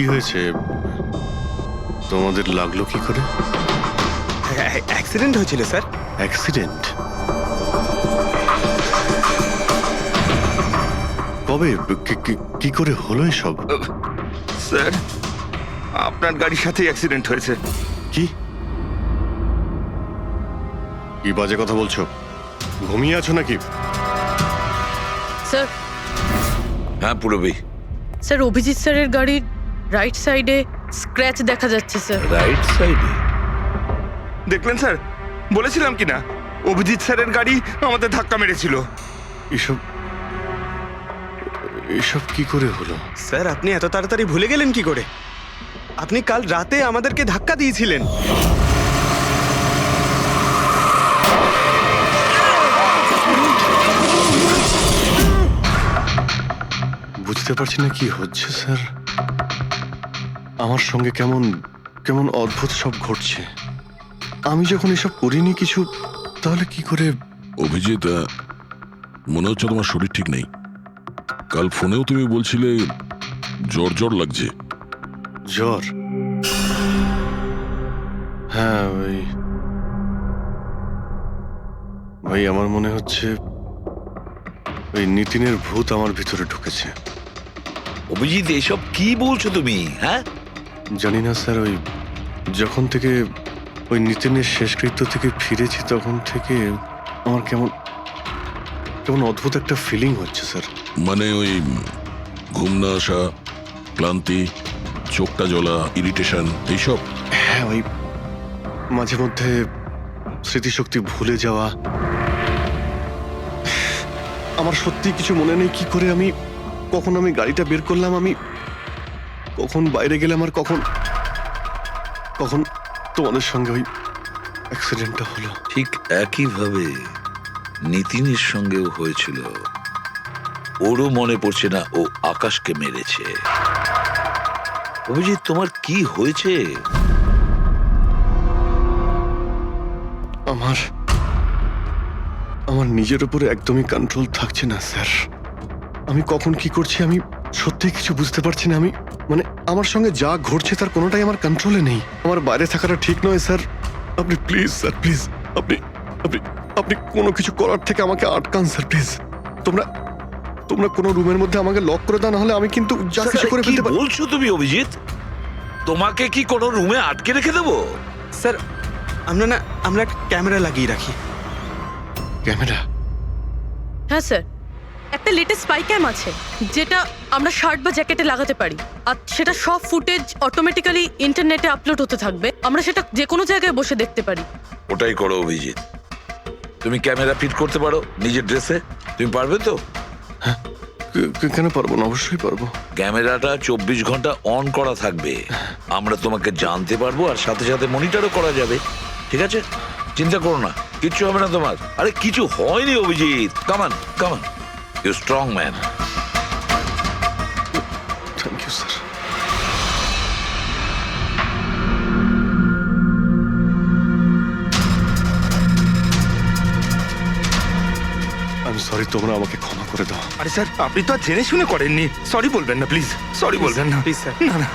কি হয়েছে? তোমাদের লাগলো কি করে? অ্যাক্সিডেন্ট হয়েছিল স্যার। অ্যাক্সিডেন্ট? কবে? কি করে হলো এসব? স্যার, আপনার গাড়ির সাথেই অ্যাক্সিডেন্ট হয়েছে। কি কি বাজে কথা বলছো? ঘুমিয়ে আছো নাকি? স্যার হ্যাঁ পুরবী। স্যার অভিজিৎ স্যারের গাড়ির রাইট সাইডে স্ক্র্যাচ দেখা যাচ্ছে স্যার। রাইট সাইডে? দেখলেন স্যার, বলেছিলাম কি না, অভিজিৎ স্যারের গাড়ি আমাদের ধাক্কা মেরেছিল। এসব এসব কি করে হলো? স্যার আপনি এত তাড়াতাড়ি ভুলে গেলেন কি করে? আপনি কাল রাতে আমাদেরকে ধাক্কা দিয়েছিলেন। বুঝতে পারছি না কি হচ্ছে স্যার। আমার সঙ্গে কেমন কেমন অদ্ভুত সব ঘটছে। আমি যখন এসব করিনি কিছু, তাহলে কি করে? অভিজিৎ, মনে হচ্ছে তোমার শরীর ঠিক নেই। কাল ফোনেও তুমি বলছিলে জ্বর জ্বর লাগছে। জ্বর? হ্যাঁ ভাই আমার মনে হচ্ছে ওই নিতিনের ভূত আমার ভিতরে ঢুকেছে। অভিজিৎ, এসব কি বলছো তুমি? হ্যাঁ, জানি না স্যার, ওই যখন থেকে ওই নিতিনের শেষকৃত্য থেকে ফিরেছি তখন থেকে আমার কেমন কেমন অদ্ভুত একটা ফিলিং হচ্ছে স্যার। মানে ওই ঘুম না আসা, ক্লান্তি, চোখটা জ্বলা, ইরিটেশন, এইসব? হ্যাঁ, ওই মাঝে মধ্যে স্মৃতিশক্তি ভুলে যাওয়া। আমার সত্যি কিছু মনে নেই কি করে আমি কখন আমি গাড়িটা বের করলাম, আমি কখন বাইরে গেলাম, আর কখন কখন তোমাদের সঙ্গে ওই অ্যাক্সিডেন্টটা হলো। ঠিক একইভাবে নিতিনের সঙ্গেও হয়েছিল। ওরও মনে পড়ছে না ও আকাশকে মেরেছে। অভিজিৎ, তোমার কি হয়েছে? আমার নিজের উপরে একদমই কন্ট্রোল থাকছে না স্যার। আমি কখন কি করছি আমি সত্যি কিছু বুঝতে পারছি না। আমি মানে আমার সঙ্গে যা ঘটছে তার কোনোটাই আমার কন্ট্রোলে নেই। আমার বাইরে থাকাটা ঠিক নয় স্যার। আপনি প্লিজ স্যার, প্লিজ আপনি আপনি আপনি কোনো কিছু করার থেকে আমাকে আটকান স্যার, প্লিজ। তোমরা তোমরা কোনো রুমের মধ্যে আমাকে লক করে দাও, না হলে আমি কিন্তু যা কিছু করে কি ফেলতে পারি। বলছো তুমি অভিজিৎ? তোমাকে কি কোনো রুমে আটকে রেখে দেবো? স্যার আমরা একটা ক্যামেরা লাগিয়ে রাখি। ক্যামেরা? হ্যাঁ স্যার, একটা লেটেস্ট স্পাই ক্যাম আছে যেটা আমরা শার্ট বা জ্যাকেটে লাগাতে পারি, আর সেটা সব ফুটেজ অটোমেটিক্যালি ইন্টারনেটে আপলোড হতে থাকবে। আমরা সেটা যে কোনো জায়গায় বসে দেখতে পারি। ওটাই করো অভিজিৎ। তুমি ক্যামেরা ফিট করতে পারো নিজের ড্রেসে? তুমি পারবে তো? কেন পারবো না? অবশ্যই পারবো। ক্যামেরাটা 24 ঘন্টা অন করা থাকবে। আমরা তোমাকে জানতে পারবো, আর সাথে সাথে মনিটরও করা যাবে। ঠিক আছে, চিন্তা করো না, কিচ্ছু হবে না তোমার। আরে কিছু হয়নি Abhijit. Come on come on, you strong man. Thank you sir. আমি সরি, তোমরা আমাকে ক্ষমা করে দাও। আরে স্যার, আপনি তো আর জেনে শুনে করেননি। সরি বলবেন না প্লিজ, সরি বলবেন না প্লিজ স্যার। না না।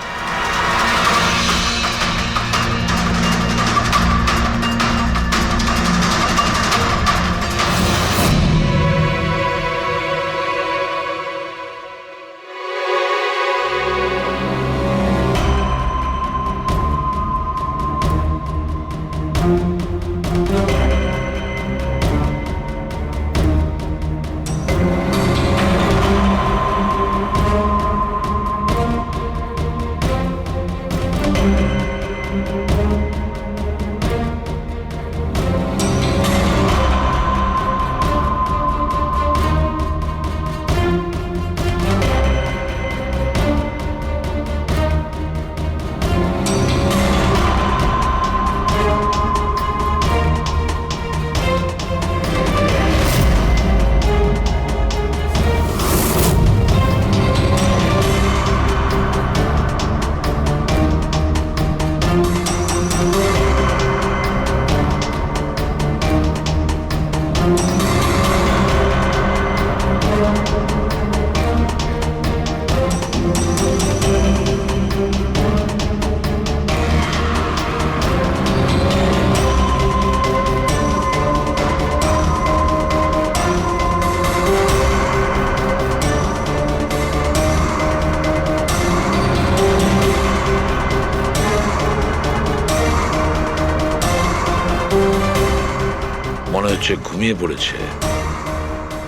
হচ্ছে ঘুমিয়ে পড়েছে।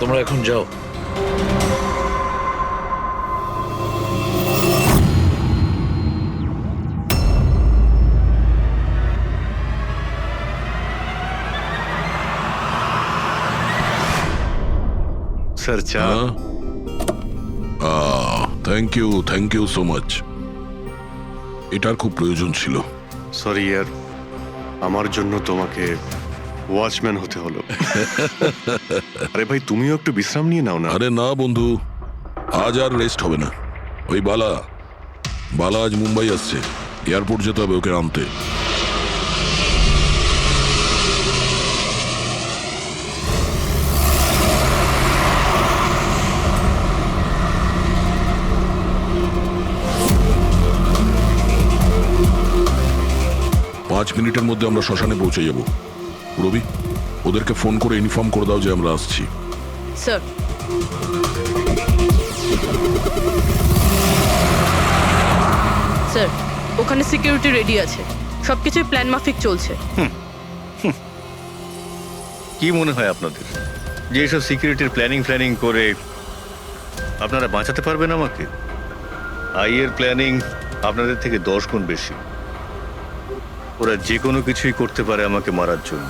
তোমরা এখন যাও। স্যার চা। Thank you so much. এটার খুব প্রয়োজন ছিল। সরি ইয়ার, আমার জন্য তোমাকে ওয়াচম্যান হতে হলো। আরে ভাই, তুমিও একটু বিশ্রাম নিয়ে নাও না। আরে না বন্ধু, আজ আর রেস্ট হবে না। ওই বালা আজ মুম্বাই আসছে, এয়ারপোর্ট যেতে হবে ওকে আনতে। পাঁচ মিনিটের মধ্যে আমরা শ্মশানে পৌঁছে যাব। রবি, ওদেরকে ফোন করে ইনফর্ম করে দাও যে আমরা আসছি। স্যার, স্যার ওখানে সিকিউরিটি রেডি আছে, সবকিছুই প্ল্যান মাফিক চলছে। কি মনে হয় আপনাদের যে এসব সিকিউরিটির প্ল্যানিং করে আপনারা বাঁচাতে পারবেন আমাকে? আইয়ের প্ল্যানিং আপনাদের থেকে 10 গুণ বেশি। ওরা যে কোনো কিছুই করতে পারে আমাকে মারার জন্য,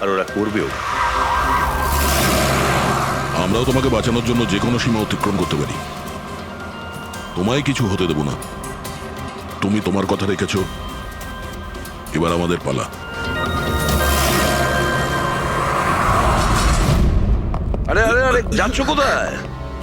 আর ওরা করবেও। আমরাও তোমাকে বাঁচানোর জন্য যে কোনো সীমা অতিক্রম করতে পারি। তোমায় কিছু হতে দেব না। তুমি তোমার কথা রেখেছ, এবার আমাদের পালা। আরে আরে আরে, যাচ্ছ কোথায়?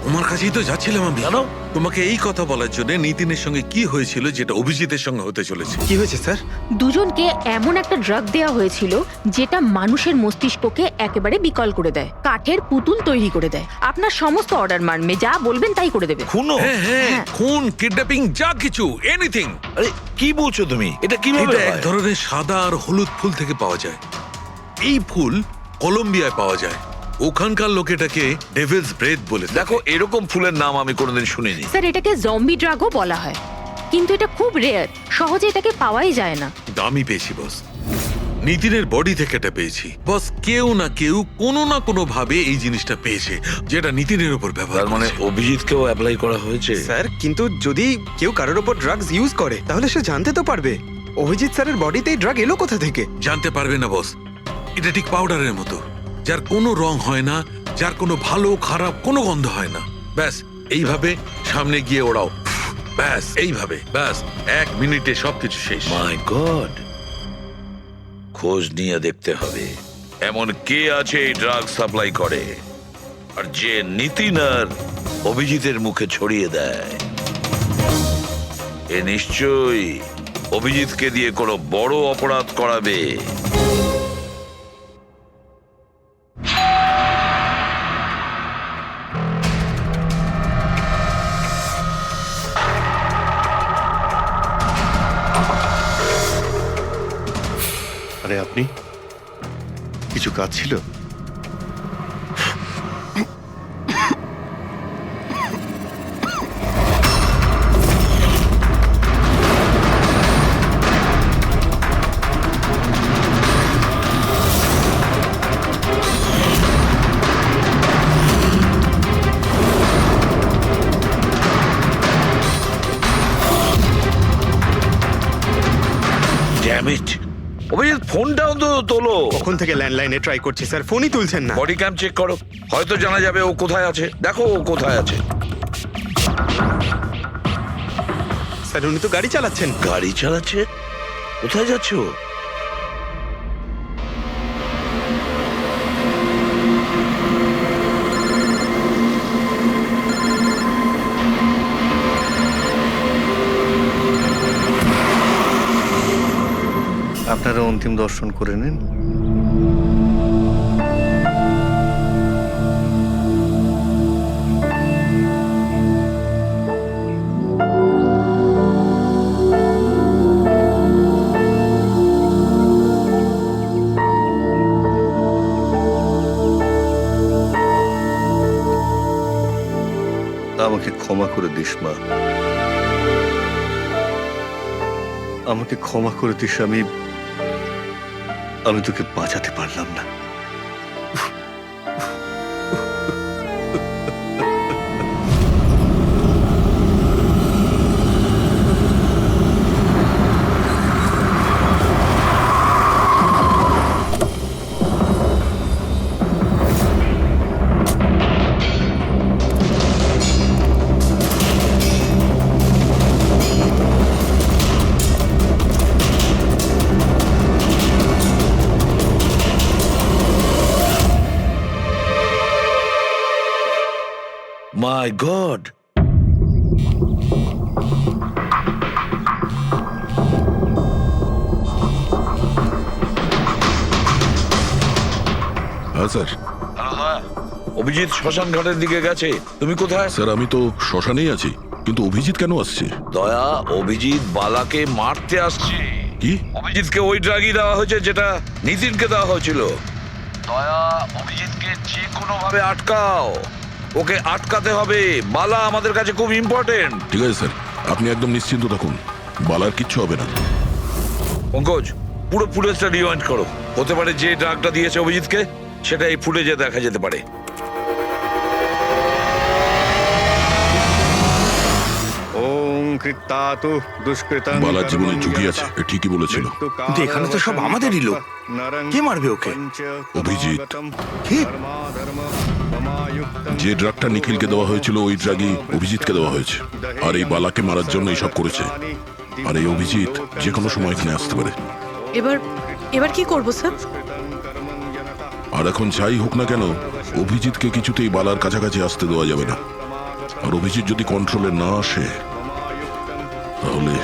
তোমার কাছেই তো যাচ্ছিলাম আমি। কেন? তোমাকে এই কথা বলার জন্য নিতিনের সঙ্গে কি হয়েছিল যেটা অভিজিতের সঙ্গে হতে চলেছে। কি হয়েছে স্যার? দুজনকে এমন একটা ড্রাগ দেওয়া হয়েছিল যেটা মানুষের মস্তিষ্ককে একেবারে বিকল করে দেয়, কাঠের পুতুল তৈরি করে দেয়। আপনার সমস্ত অর্ডার মানবে, যা বলবেন তাই করে দেবে। খুনো? হ্যাঁ হ্যাঁ, খুন, কিডন্যাপিং, যা কিছু, এনিথিং। আরে কি বলছো তুমি? এটা কিভাবে এটা এক হয়? ধরনের সাদা আর হলুদ ফুল থেকে পাওয়া যায়। এই ফুল কলম্বিয়ায় পাওয়া যায়। ওখানকার লোক এটাকে ডেভিলস ব্রেথ বলে থাকে। দেখো, এরকম ফুলের নাম আমি কোনোদিন শুনিনি। স্যার, এটাকে জম্বি ড্রাগও বলা হয়, কিন্তু এটা খুব রেয়ার, সহজে এটাকে পাওয়াই যায় না। দামি পেয়েছি বস, নিতিনের বডি থেকে এটা পেয়েছি বস। কেউ না কেউ কোনো না কোনো ভাবে এই জিনিসটা পেয়েছে যেটা নিতিনের উপর ব্যবহার তার মানে করেছে। অভিজিৎকেও অ্যাপ্লাই করা হয়েছে? স্যার, কিন্তু যদি কেউ কারোর ওপর ড্রাগস ইউজ করে তাহলে সে জানতে তো পারবে অভিজিৎ স্যারের বডিতে এই ড্রাগ এলো কোথা থেকে। জানতে পারবে না বস। এটা ঠিক পাউডারের মতো, যার কোনো রং হয় না, যার কোনো ভালো খারাপ কোনো গন্ধ হয় না। ব্যাস এইভাবে সামনে গিয়ে ওড়াও, ব্যাস এইভাবে, ব্যাস 1 মিনিটে সবকিছু শেষ। মাই গড, খোঁজ নিয়ে দেখতে হবে এমন কে আছে এই ড্রাগ সাপ্লাই করে আর যে নিতিন আর অভিজিতের মুখে ছড়িয়ে দেয়। এ নিশ্চয়ই অভিজিৎকে দিয়ে কোনো বড় অপরাধ করাবে। আরে আপনি, কিছু কাজ ছিল? ড্যাম ইট, অভিজিৎ ফোনটা অন্তত তোলো। কখন থেকে ল্যান্ডলাইনে ট্রাই করছি স্যার, ফোনই তুলছেন না। বডি ক্যাম চেক করো, হয়তো জানা যাবে ও কোথায় আছে। দেখো ও কোথায় আছে। স্যার, উনি তো গাড়ি চালাচ্ছেন। গাড়ি চালাচ্ছে? কোথায় যাচ্ছে ও? আপনারা অন্তিম দর্শন করে নিন। আমাকে ক্ষমা করে দিস মা, আমাকে ক্ষমা করে দিস। আমি তোকে বাঁচাতে পারলাম না। মাই গড! হ্যাঁ স্যার। অভিজিৎ শ্মশান ঘাটের দিকে গেছে। তুমি কোথায়? স্যার আমি তো শ্মশানেই আছি, কিন্তু অভিজিৎ কেন আসছে? দয়া, অভিজিৎ বালাকে মারতে আসছে। কি? অভিজিৎকে ওই ড্রাগই দেওয়া হয়েছে যেটা নিতিনকে দেওয়া হয়েছিল। দয়া, অভিজিৎকে যে কোনো ভাবে আটকাও। ওকে আটকাতে হবে। বালা আমাদের কাছে খুব ইম্পর্টেন্ট। ঠিক আছে স্যার, আপনি একদম নিশ্চিন্ত থাকুন, বালার কিচ্ছু হবে না। পঙ্কজ, পুরো ফুটেজটা রিওয়াইন্ড করো। হতে পারে যে ড্রাগটা দিয়েছে অভিজিৎকে সেটা এই ফুটেজে দেখা যেতে পারে। ওম কৃত্তাতু দুষ্কৃতং বালার জীবনে ঝুঁকি আছে, এ ঠিকই বলেছিল। কিন্তু এখানে তো সব আমাদেরই লোক। কে মারবে ওকে? অভিজিৎ। কি? যে ড্রাগটা নিখিলকে দেওয়া হয়েছিল ওই ড্রাগই অভিজিৎকে দেওয়া হয়েছে, আর এই বালাকে মারার জন্য এইসব করেছে। আর এই অভিজিৎ যে কোনো সময় এখানে আসতে পারে। এবার কি করবো স্যার? আর এখন যাই হোক না কেন, অভিজিৎকে কিছুতেই বালার কাছাকাছি আসতে দেওয়া যাবে না। আর অভিজিৎ যদি কন্ট্রোলে না আসে তাহলে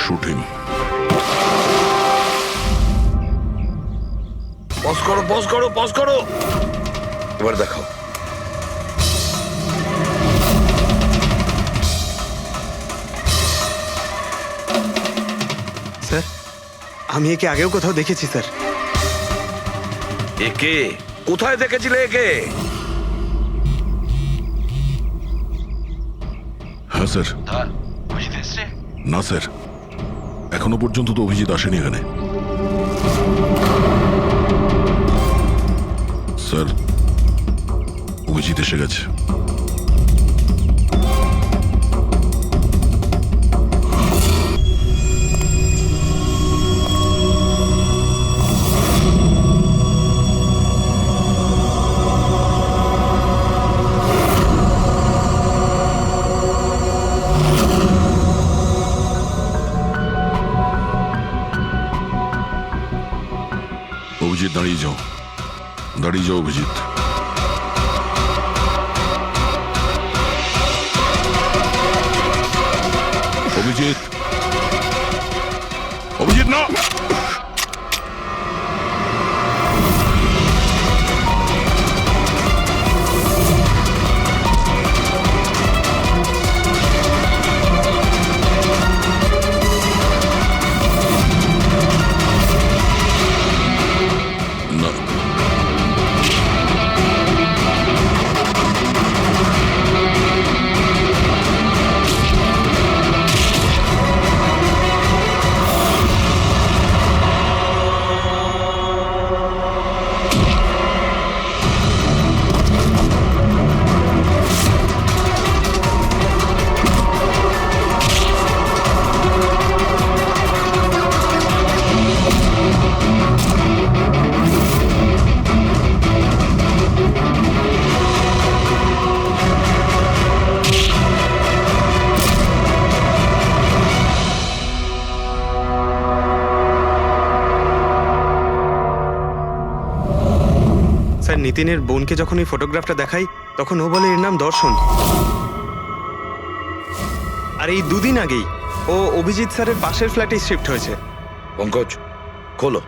শুটিং। পজ করো, পজ করো, পজ করো। এবার দেখো। স্যার, আমি একে আগেও কোথাও দেখেছি স্যার। একে কোথায় দেখেছিলে একে? হ্যাঁ স্যার। না স্যার, এখনো পর্যন্ত তো অভিজিৎ আসেনি এখানে। স্যার, অভিজিৎ এসে গেছে। অভিজিৎ দাঁড়িয়ে যাও, দাঁড়িয়ে যাও অভিজিৎ। অভিজিৎ, অভিজিৎ না। না। স্যার, নিতিনের বোনকে যখন এই ফটোগ্রাফটা দেখাই তখন ও বলে এর নাম দর্শন। আর এই দুদিন আগেই ও অভিজিৎ স্যারের পাশের ফ্ল্যাটে শিফট হয়েছে। পঙ্কজ, খোলো।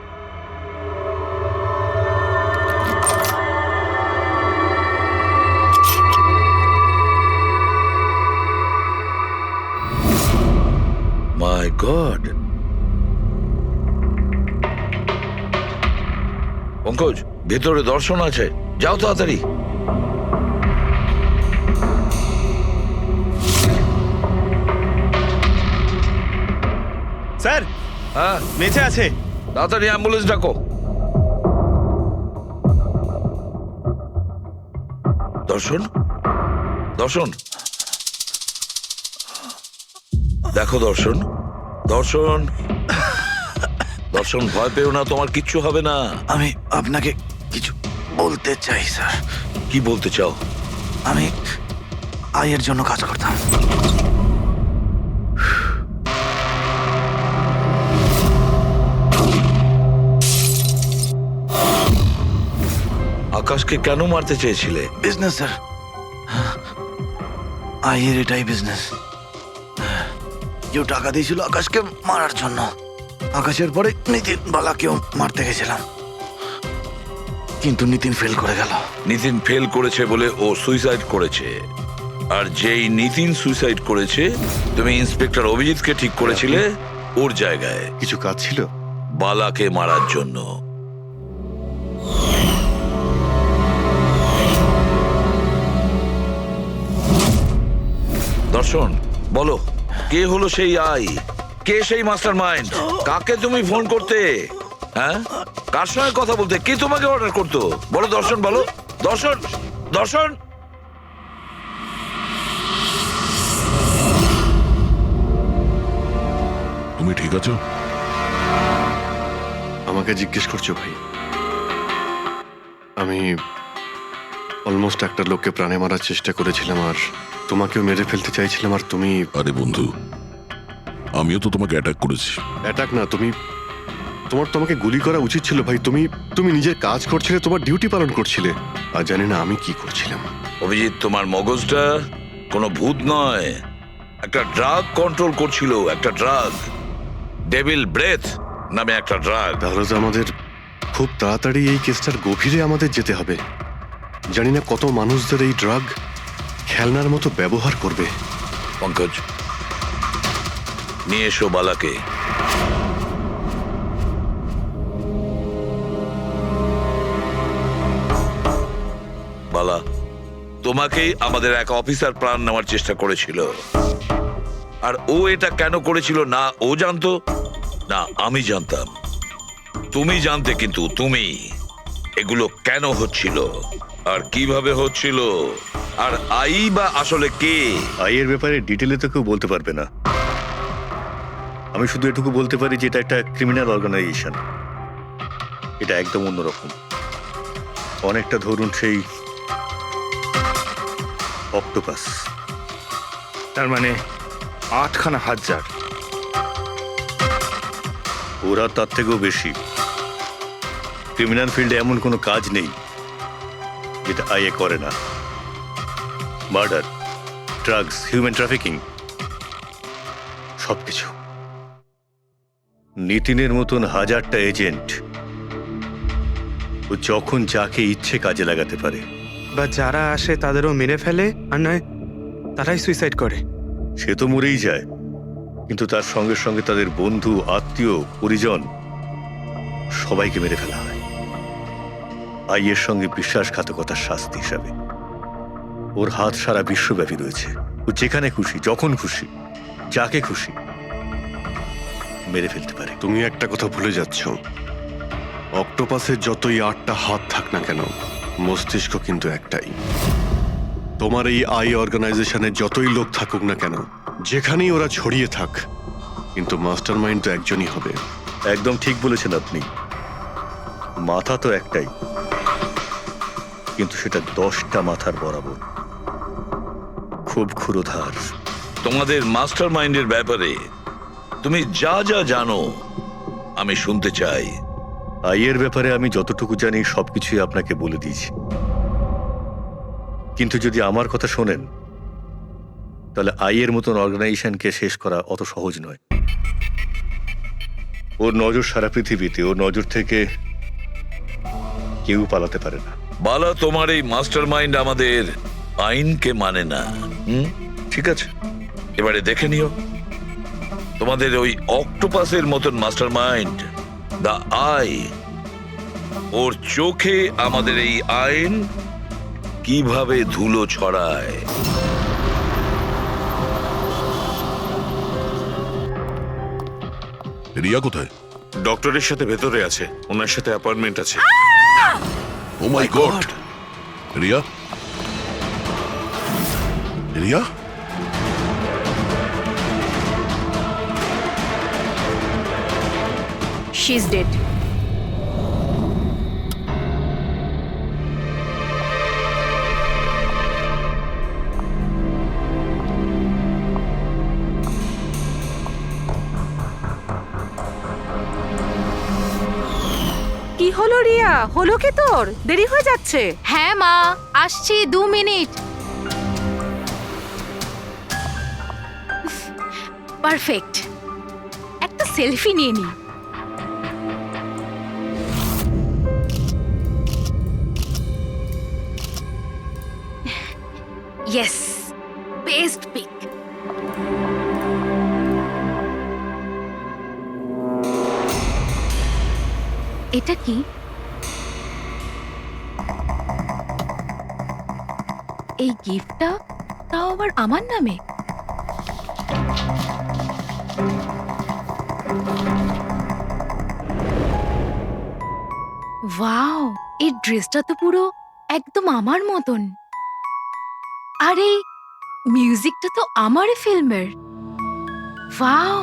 মাই গড! পঙ্কজ, ভেতরে দর্শন আছে, যাও তাড়াতাড়ি। স্যার, হ্যাঁ, বেঁচে আছে। তাড়াতাড়ি অ্যাম্বুলেন্স ডাকো। দর্শন, দর্শন, দেখো দর্শন, দর্শন, দর্শন, ভয় পেও না, তোমার কিচ্ছু হবে না। আমি আপনাকে কিছু বলতে চাই স্যার। কি বলতে চাও? আমি আয়ের জন্য কাজ করতাম। আকাশকে কেন মারতে চেয়েছিলে? বিজনেস স্যার, আইয়ের এটাই বিজনেস। কেউ টাকা দিয়েছিল আকাশকে মারার জন্য। আকাশের পরে নিতিন বালাকেও মারতে গেছিলাম, কিন্তু নিতিন ফেল করে গেল। নিতিন ফেল করেছে বলে ও সুইসাইড করেছে। আর যেই নিতিন সুইসাইড করেছে, তুমি ইন্সপেক্টর অভিজিৎকে ঠিক করেছিলে ওর জায়গায় কিছু কাজ ছিল? বালাকে মারার জন্য। দর্শন, বলো কে হলো সেই আই? কে সেই মাস্টার মাইন্ড? কাকে তুমি ফোন করতে? হ্যাঁ, কার সঙ্গে কথা বলতে? কে তোমাকে অর্ডার করতো? বলো দর্শন, বলো। দর্শন, দর্শন। তুমি ঠিক আছো? আমাকে জিজ্ঞেস করছো ভাই? আমি অলমোস্ট একটা লোককে প্রাণে মারার চেষ্টা করেছিলাম, আর তোমাকেও মেরে ফেলতে চাইছিলাম, আর তুমি... আরে বন্ধু, আমিও তো তোমাকে অ্যাটাক করেছি। অ্যাটাক না, তোমার তোমাকে গুলি করা উচিত ছিল ভাই। তুমি নিজের কাজ করছিলে, তোমার ডিউটি পালন করছিলে, আর জানি না আমি কি করছিলাম। অভিজিৎ, তোমার মগজটা কোনো ভূত নয়, একটা ড্রাগ কন্ট্রোল করছিল। একটা ড্রাগ, ডেভিল ব্রেথ নামে একটা ড্রাগ। তাহলে তো আমাদের খুব তাড়াতাড়ি এই কেসটার গভীরে আমাদের যেতে হবে। জানি না কত মানুষদের এই ড্রাগ খেলনার মতো ব্যবহার করবে। পঙ্কজ, নিয়ে এসো বালাকে। বালা, তোমাকেই আমাদের এক অফিসার প্রাণ নেওয়ার চেষ্টা করেছিল। আর ও এটা কেন করেছিল না ও জানতো, না আমি জানতাম। তুমি জানতে, কিন্তু তুমি এগুলো কেন হচ্ছিল আর কিভাবে হচ্ছিল, আর আই বা আসলে কে? আইয়ের ব্যাপারে ডিটেলে তো কেউ বলতে পারবে না। আমি শুধু এটুকু বলতে পারি যে এটা একটা ক্রিমিনাল অর্গানাইজেশন। এটা একদম অন্যরকম। অনেকটা ধরুন সেই অক্টোপাস। তার মানে 8খানা হাজার। ওরা তার থেকেও বেশি। ক্রিমিনাল ফিল্ডে এমন কোনো কাজ নেই যেটা আইএ করে না। মার্ডার, ড্রাগস, হিউম্যান ট্রাফিকিং, সবকিছু। নিতিনের মতন হাজারটা এজেন্ট, ও যখন যাকে ইচ্ছে কাজে লাগাতে পারে। বা যারা আসে তাদেরও মেরে ফেলে, আর নয় তারাই সুইসাইড করে। সে তো মরেই যায়, কিন্তু তার সঙ্গে সঙ্গে তাদের বন্ধু, আত্মীয়, পরিজন সবাইকে মেরে ফেলা হয় আইয়ের সঙ্গে বিশ্বাসঘাতকতার শাস্তি হিসাবে। ওর হাত সারা বিশ্বব্যাপী রয়েছে। ও যেখানে খুশি, যখন খুশি, যাকে খুশি মেরে ফেলতে পারে। তুমি একটা কথা ভুলে যাচ্ছ, অক্টোপাসের যতই 8টা হাত থাক না কেন, মস্তিষ্ক কিন্তু একটাই। তোমার এই আই অর্গানাইজেশনে যতই লোক থাকুক না কেন, যেখানেই ওরা ছড়িয়ে থাক, কিন্তু মাস্টার মাইন্ড তো একজনই হবে। একদম ঠিক বলেছেন আপনি। মাথা তো একটাই, কিন্তু সেটা 10টা মাথার বরাবর, খুব ক্ষুরোধার। তোমাদের মাস্টার মাইন্ডের ব্যাপারে তুমি যা যা জানো আমি শুনতে চাই। আইয়ের ব্যাপারে আমি যতটুকু জানি সবকিছুই আপনাকে বলে দিয়েছি, কিন্তু যদি আমার কথা শোনেন তাহলে আইয়ের মতন অর্গানাইজেশনকে শেষ করা অত সহজ নয়। ওর নজর সারা পৃথিবীতে, ওর নজর থেকে কেউ পালাতে পারে না। বালা, তোমার এই মাস্টার মাইন্ড আমাদের আইনকে মানে না। ঠিক আছে, এবারে দেখে নিও তোমাদের ওই অক্টোপাসের মতন মাস্টার মাইন্ড, দা আই, ওর চোখে আমাদের এই আইন কিভাবে ধুলো ছড়ায়। রিয়া কোথায়? ডক্টরের সাথে ভেতরে আছে, ওনার সাথে অ্যাপয়েন্টমেন্ট আছে। Oh my god! Riya, Riya, she is dead. কি হলো রিয়া? হলো কি তোর? দেরি হয়ে যাচ্ছে। হ্যাঁ মা, আসছি 2 মিনিট। পারফেক্ট। একটা সেলফি নিয়ে নি। Yes, best pic. এটা কি? এই গিফটটা তাও আবার আমার নামে। ওয়াও, এই ড্রেসটা তো পুরো একদম আমার মতন। আর এই মিউজিকটা তো আমার ফিল্মের। ওয়াও,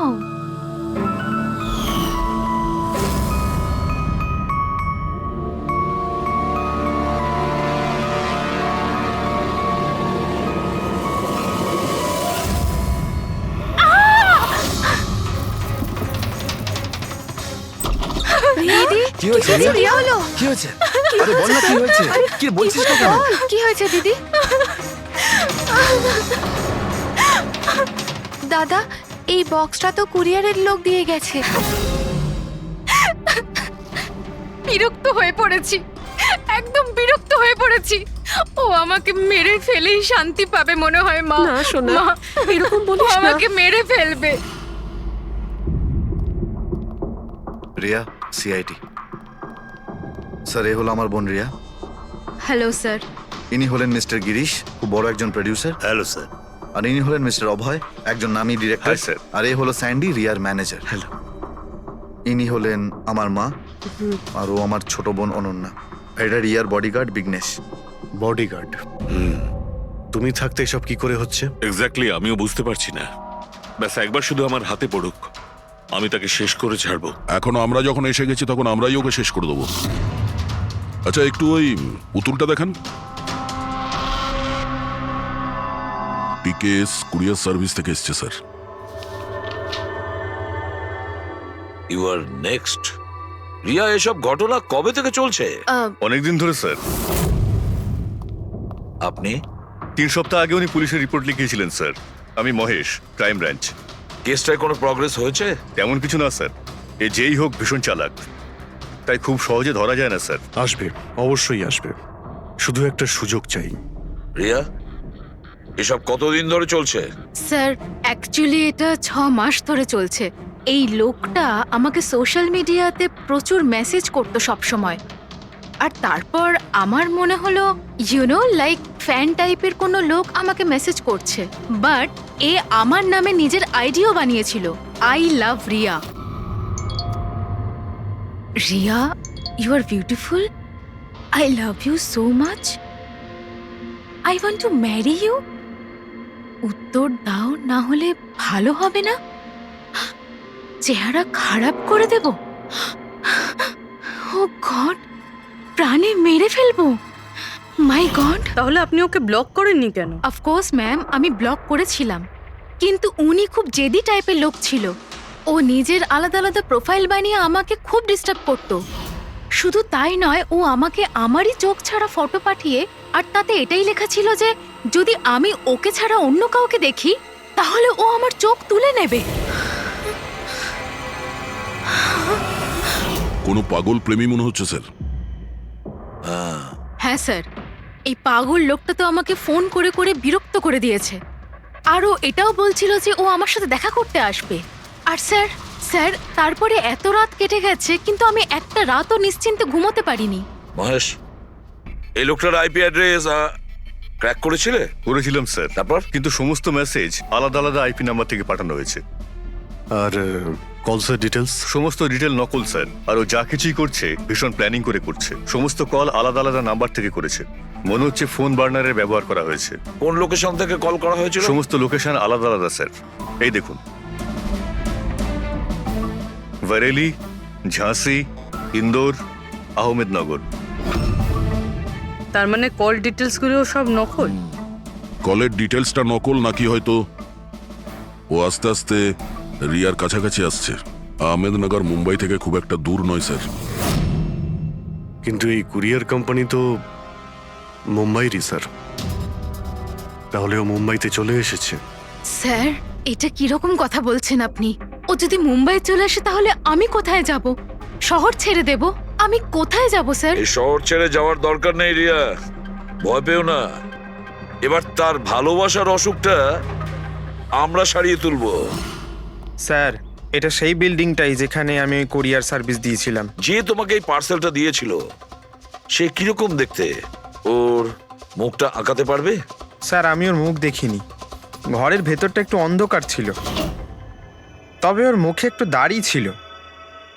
কি হয়েছে রিয়া? কি হয়েছে? আরে বল না কি হয়েছে? কি বলছিস না কেন? কি হয়েছে দিদি? দাদা, এই বক্সটা তো কুরিয়ারের লোক দিয়ে গেছে। বিরক্ত হয়ে পড়েছি, একদম বিরক্ত হয়ে পড়েছি। ও আমাকে মেরে ফেলেই শান্তি পাবে মনে হয় মা। না সোনা, মা, এরকম ও বলিস না। আমাকে মেরে ফেলবে। রিয়া, সিআইটি। স্যার, এ হলো আমার বোন রিয়া। Hello sir. ইনি হলেন মিস্টার গিরিশ, খুব বড় একজন প্রডিউসার। Hello sir. আর ইনি হলেন মিস্টার অভয়, একজন নামী ডিরেক্টর। Hi, sir. আর এ হলো স্যান্ডি, রিয়ার ম্যানেজার। হ্যালো। ইনি হলেন আমার মা, আর ও আমার ছোট বোন অনন্যা। এটা রিয়ার বডিগার্ড বিঘ্নেশ। বডিগার্ড, তুমি থাকতে এসব কি করে হচ্ছে? এক্স্যাক্টলি, আমিও বুঝতে পারছি না। ব্যাস একবার শুধু আমার হাতে পড়ুক, আমি তাকে শেষ করে ছাড়বো। এখন আমরা যখন এসে গেছি তখন আমরাই ওকে শেষ করে দেবো। আচ্ছা, একটু ওই পুতুলটা দেখান। পিকেএস কুরিয়ার সার্ভিস থেকে এসছে sir. You are next. Riya, এসব ঘটনা কবে থেকে চলছে? অনেকদিন ধরে স্যার। আপনি 3 সপ্তাহ আগে উনি পুলিশের রিপোর্ট লিখিয়েছিলেন স্যার। আমি মহেশ, ক্রাইম ব্রাঞ্চ। কেসটায় কোনো প্রগ্রেস হয়েছে? তেমন কিছু না স্যার। এ যেই হোক ভীষণ চালাক, তাই খুব সহজে ধরা যায় না স্যার। আসবে, অবশ্যই আসবে, শুধু একটা সুযোগ চাই। রিয়া, এসব কতদিন ধরে চলছে? স্যার, অ্যাকচুয়ালি এটা 6 মাস ধরে চলছে। এই লোকটা আমাকে সোশ্যাল মিডিয়াতে প্রচুর মেসেজ করতো সব সময়। আর তারপর আমার মনে হলো লাইক ফ্যান টাইপের কোনো লোক আমাকে মেসেজ করছে। বাট এ আমার নামে নিজের আইডিও বানিয়েছিল, I love Riya. Riya, you are beautiful, I love you so much, I want to marry you. উত্তর দাও, না হলে ভালো হবে না। চেহারা খারাপ করে দেব। ও গড, প্রাণে মেরে ফেলবো। মাই গড। তাহলে আপনি ওকে ব্লক করেননি কেন? অফকোর্স ম্যাম, আমি ব্লক করেছিলাম, কিন্তু উনি খুব জেদি টাইপের লোক ছিল। ও নিজের আলাদা আলাদা প্রোফাইল বানিয়ে আমাকে খুব ডিস্টার্ব করতো। শুধু তাই নয়, ও আমাকে আমারই চোখ ছাড়া ফটো পাঠিয়ে, আর তাতে এটাই লেখা ছিল যে যদি আমি ওকে ছাড়া অন্য কাউকে দেখি তাহলে ও আমার চোখ তুলে নেবে। কোনো পাগল প্রেমী মনে হচ্ছে স্যার। হ্যাঁ স্যার, এই পাগল লোকটা তো আমাকে ফোন করে করে বিরক্ত করে দিয়েছে। আর ও এটাও বলছিল যে ও আমার সাথে দেখা করতে আসবে। আর স্যার স্যার তারপরে এত রাত কেটে গেছে, কিন্তু আমি একটা রাতও নিশ্চিন্তে ঘুমোতে পারিনি। মহেশ, এই লোকটার আইপি অ্যাড্রেস ক্র্যাক করেছিলে? করেছিলাম স্যার। তারপর? কিন্তু সমস্ত মেসেজ আলাদা আলাদা আইপি নাম্বার থেকে পাঠানো হয়েছে। আর কলসের ডিটেলস? সমস্ত ডিটেল নকল স্যার। আর ও যা কিছুই করছে ভীষণ প্ল্যানিং করে করছে। সমস্ত কল আলাদা আলাদা নাম্বার থেকে করেছে। মনে হচ্ছে ফোন বার্নারের ব্যবহার করা হয়েছে। কোন লোকেশন থেকে কল করা হয়েছিল? সমস্ত লোকেশন আলাদা আলাদা স্যার। এই দেখুন, বরেলি, ঝাঁসি, ইন্দোর, আহমেদনগর। তার মানে কল ডিটেলস গুলো সব নকল? কলের ডিটেলসটা নকল, নাকি হয়তো ও আস্তে আস্তে রিয়ার কাছাকাছি আসছে। আহমেদনগর মুম্বাই থেকে খুব একটা দূর নয় স্যার। কিন্তু এই কুরিয়ার কোম্পানি তো মুম্বাইরই স্যার। তাহলে ও মুম্বাইতে চলে এসেছে। স্যার, এটা কিরকম কথা বলছেন আপনি? ও যদি মুম্বাই চলে আসে তাহলে আমি কোথায় যাব? শহর ছেড়ে দেব? আমি কোথায় যাব স্যার? এই শহর ছেড়ে যাওয়ার দরকার নেই রিয়া, ভয় পেও না। এবার তার ভালোবাসার অসুখটা আমরা সারিয়ে তুলবো। স্যার, এটা সেই বিল্ডিংটাই যেখানে আমি ওই কোরিয়ার সার্ভিস দিয়েছিলাম। যে তোমাকে এই পার্সেলটা দিয়েছিল সে কিরকম দেখতে? ওর মুখটা আঁকাতে পারবে? স্যার, আমি ওর মুখ দেখিনি। ঘরের ভেতরটা একটু অন্ধকার ছিল, তবে ওর মুখে একটু দাড়ি ছিল।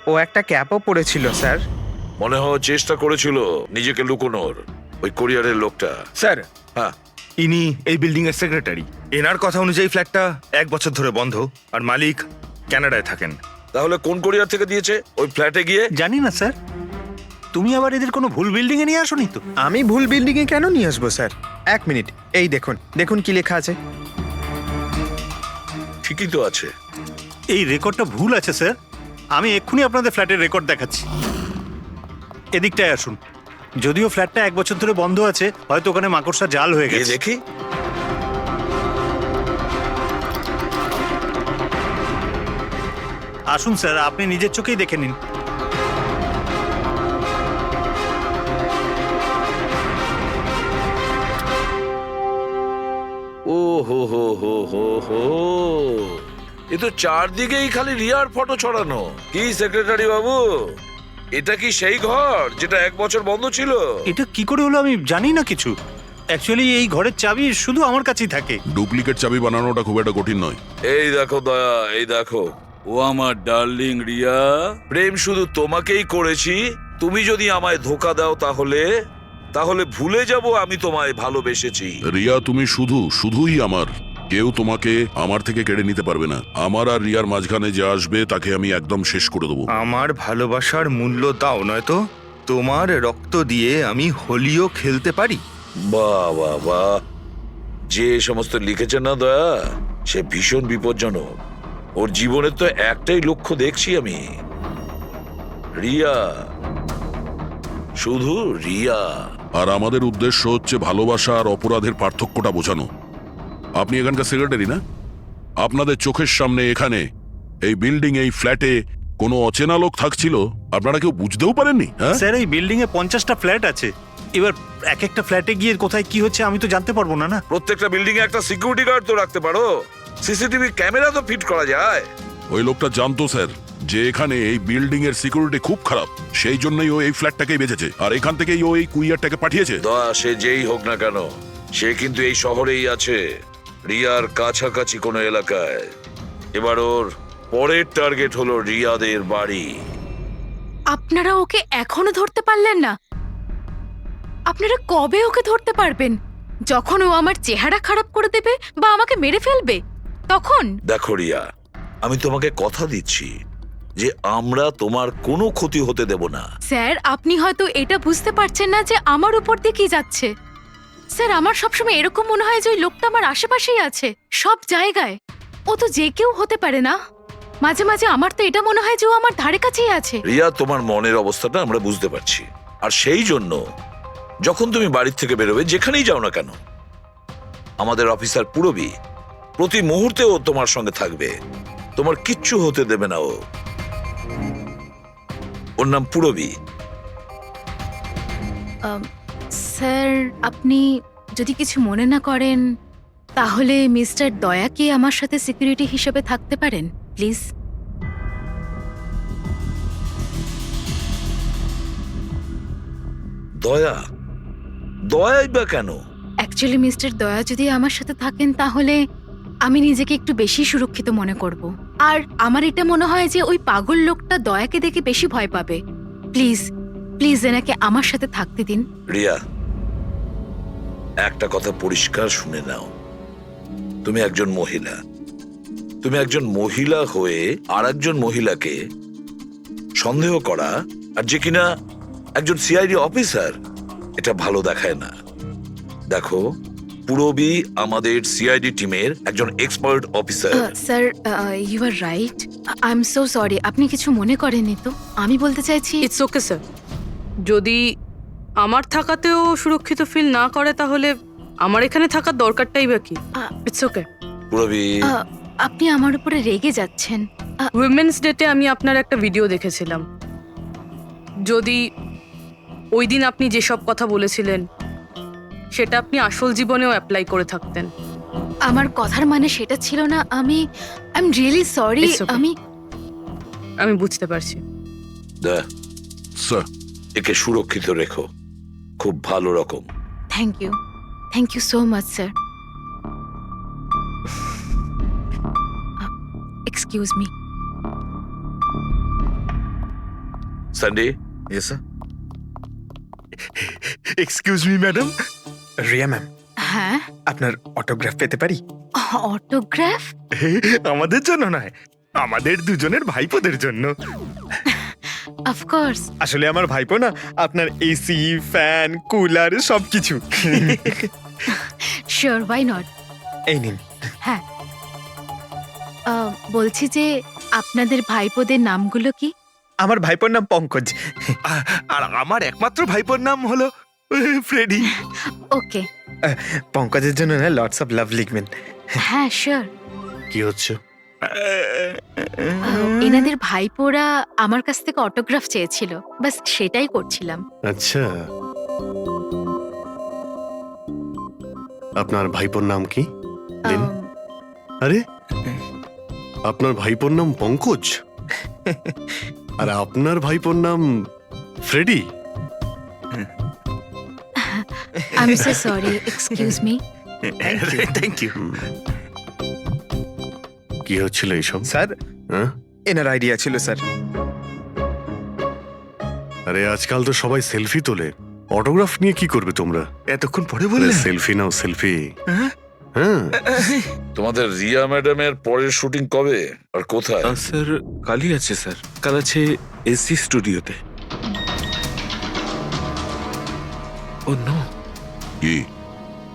ও একটা ক্যাপও পরেছিল স্যার। মনে হয় চেষ্টা করেছিল নিজেকে লুকোনোর, ওই কোরিয়ারের লোকটা। স্যার, হ্যাঁ, ইনি এই বিল্ডিং এর সেক্রেটারি। এনার কথা অনুযায়ী ফ্ল্যাটটা 1 বছর ধরে বন্ধ, আর মালিক কানাডায় থাকেন। তাহলে কোন কোরিয়ার থেকে দিয়েছে? ওই ফ্ল্যাটে গিয়ে? জানি না স্যার, তুমি আবার এদের কোনো ভুল বিল্ডিং এ নিয়ে আসোনি তো? আমি ভুল বিল্ডিংয়ে কেন নিয়ে আসবো স্যার? 1 মিনিট, এই দেখুন, দেখুন কি লেখা আছে। ঠিকই তো আছে। এই রেকর্ডটা ভুল আছে স্যার। আমি এক্ষুনি আপনাদের ফ্ল্যাটের রেকর্ড দেখাচ্ছি। এদিকটায় আসুন। যদিও ফ্ল্যাটটা 1 বছর ধরে বন্ধ আছে, হয়তো ওখানে মাকড়সা জাল হয়ে গিয়ে গেছে। দেখি। আসুন স্যার, আপনি নিজের চোখেই দেখে নিন। ও হো হো হো হো হো, এ তো চারদিকেই খালি রিয়ার ফটো ছড়ানো। কি সেক্রেটারি বাবু, এটা কি সেই ঘর যেটা 1 বছর বন্ধ ছিল? এটা কি করে হলো আমি জানি না কিছু। অ্যাকচুয়ালি এই ঘরের চাবি শুধু আমার কাছেই থাকে। ডুপ্লিকেট চাবি বানানোটা খুব একটা কঠিন নয়। এই দেখো দয়া, এই দেখো, ও আমার ডার্লিং রিয়া, প্রেম শুধু তোমাকেই করেছি। তুমি যদি আমায় ধোকা দাও তাহলে তাহলে ভুলে যাব আমি তোমায় ভালোবেসেছি। রিয়া, তুমি শুধুই আমার। কেউ তোমাকে আমার থেকে কেড়ে নিতে পারবে না। আমার আর রিয়ার মাঝখানে যে আসবে তাকে আমি একদম শেষ করে দেবো। আমার ভালোবাসার মূল্য দাও, নয়তো তোমার রক্ত দিয়ে আমি হোলিও খেলতে পারি। বাহ বাহ বাহ, যে সমস্ত লিখেছেন না দয়া, সে ভীষণ বিপজ্জনক। ওর জীবনের তো একটাই লক্ষ্য দেখছি আমি, রিয়া, শুধু রিয়া। আর আমাদের উদ্দেশ্য হচ্ছে ভালোবাসা আর অপরাধের পার্থক্যটা বোঝানো। আপনি এখানকার সেক্রেটারি না? আপনাদের চোখের সামনে এখানে এই বিল্ডিং, এই ফ্ল্যাটে কোনো অচেনা লোক থাকছিল, আপনারা কেউ বুঝতেও পারেননি? হ্যাঁ স্যার, এই বিল্ডিং এ 50টা ফ্ল্যাট আছে। এবার এক একটা ফ্ল্যাটে গিয়ে কোথায় কি হচ্ছে আমি তো জানতে পারবো না। না, প্রত্যেকটা বিল্ডিং এ একটা সিকিউরিটি গার্ড তো রাখতে পারো, সিসিটিভি ক্যামেরা তো ফিট করা যায়। ওই লোকটা জানতো স্যার যে এখানে এই বিল্ডিং এর সিকিউরিটি খুব খারাপ, সেই জন্যই ও এই ফ্ল্যাটটাকেই বেঁচেছে, আর এখান থেকেই ও এই কুইয়ারটাকে পাঠিয়েছে। দয়া, সে যেই হোক না কেন, সে কিন্তু এই শহরেই আছে, রিয়ার কাছাকাছি কোনো এলাকায়। এবার ওর পরের টার্গেট হলো রিয়াদের বাড়ি। আপনারা ওকে এখনো ধরতে পারলেন না? আপনারা কবে ওকে ধরতে পারবেন? যখন ও আমার চেহারা খারাপ করে দেবে বা আমাকে মেরে ফেলবে তখন? দেখো রিয়া, আমি তোমাকে কথা দিচ্ছি যে আমরা তোমার কোনো ক্ষতি হতে দেব না। স্যার, আপনি হয়তো এটা বুঝতে পারছেন না যে আমার উপর দিয়ে কি যাচ্ছে। স্যার, আমার সবসময় এরকম মনে হয় যে ওই লোকটা আমার আশেপাশেই আছে, সব জায়গায়। ও তো যে কেউ হতে পারে না? মাঝে মাঝে আমার তো এটা মনে হয় যে ও আমার ধারে কাছেই আছে। রিয়া, তোমার মনের অবস্থাটা আমরা বুঝতে পারছি, আর সেই জন্য যখন তুমি বাড়ির থেকে বেরোবে, যেখানেই যাও না কেন, আমাদের অফিসার পুরবী প্রতি মুহূর্তে ও তোমার সঙ্গে থাকবে, তোমার কিচ্ছু হতে দেবে না ও। ওর নাম পুরবী। স্যার, আপনি যদি কিছু মনে না করেন তাহলে মিস্টার দয়াকে আমার সাথে সিকিউরিটি হিসেবে থাকতে পারেন প্লিজ। দয়া? দয়াই বা কেন? অ্যাকচুয়ালি মিস্টার দয়া যদি আমার সাথে থাকেন তাহলে আমি নিজেকে একটু বেশি সুরক্ষিত মনে করব। আর আমার এটা মনে হয় যে ওই পাগল লোকটা দয়াকে দেখে বেশি ভয় পাবে। প্লিজ প্লিজ এনাকে আমার সাথে থাকতে দিন। রিয়া, একটা কথা পরিষ্কার শুনে নাও, তুমি একজন মহিলা। তুমি একজন মহিলা হয়ে আর একজন মহিলাকে সন্দেহ করা, আর যে কিনা একজন সিআইডি অফিসার, এটা ভালো দেখায় না। দেখো, পুরবী আমাদের সিআইডি টিমের একজন expert officer. Sir, you are right. I am so sorry. আপনি কিছু মনে করেননি তো? আমি বলতে চাইছি ইটস ওকে স্যার, যদি আমার থাকাতেও সুরক্ষিত ফিল না করে তাহলে আমার এখানে থাকার দরকারটাই বা কি? It's okay. পুরবী, আপনি আমার উপরে রেগে যাচ্ছেন। উইমেন্স ডেতে আমি আপনার একটা ভিডিও দেখেছিলাম। যদি ওই দিন আপনি যেসব কথা বলেছিলেন সেটা আপনি আসল জীবনেও অ্যাপ্লাই করে থাকতেন। আমার কথার মানে সেটা ছিল না। I am really sorry. It's okay. আমি বুঝতে পারছি। দা, স্যার একে সুরক্ষিত রেখো, খুব ভালো রকম। Thank you so much sir. Excuse me. Sunday, yes sir. Excuse me madam, Riya ma'am, হ্যাঁ, আপনার অটোগ্রাফ পেতে পারি? অটোগ্রাফ? আমাদের জন্য নয়, আমাদের দুজনের ভাইপোদের জন্য। অফকোর্স। আসলে আমার ভাইপো না আপনার এসি, ফ্যান, কুলার সবকিছু। Sure, why not. এই নিন। হ্যাঁ, বলছি যে আপনাদের ভাইপোদের নামগুলো কি? আমার ভাইপোর নাম পঙ্কজ। আর আমার একমাত্র ভাইপোর নাম হলো ফ্রেডি। ওকে, পঙ্কজের জন্য না লটস অফ লাভ লিখবেন। হ্যাঁ শিওর। কি হচ্ছে? এনাদের ভাইপোরা আমার কাছ থেকে অটোগ্রাফ চেয়েছিল, বাস সেটাই করছিলাম। আচ্ছা, আপনার ভাইপোর নাম কি? দিন। আরে, আপনার ভাইপোর নাম পঙ্কজ আর আপনার ভাইপোর নাম Freddy? I am so sorry, excuse me. Thank you. কি হচ্ছিল এইসব? স্যার, হ্যাঁ? এনার আইডিয়া ছিল স্যার। আরে আজকাল তো সবাই সেলফি তোলে, অটোগ্রাফ নিয়ে কি করবে তোমরা? এতক্ষণ পরে বললে? সেলফি নাও, সেলফি। হ্যাঁ? হ্যাঁ, তোমাদের রিয়া ম্যাডামের পরের শুটিং কবে আর কোথায়? স্যার কালই আছে স্যার, কাল আছে এসি স্টুডিওতে। ও নো কি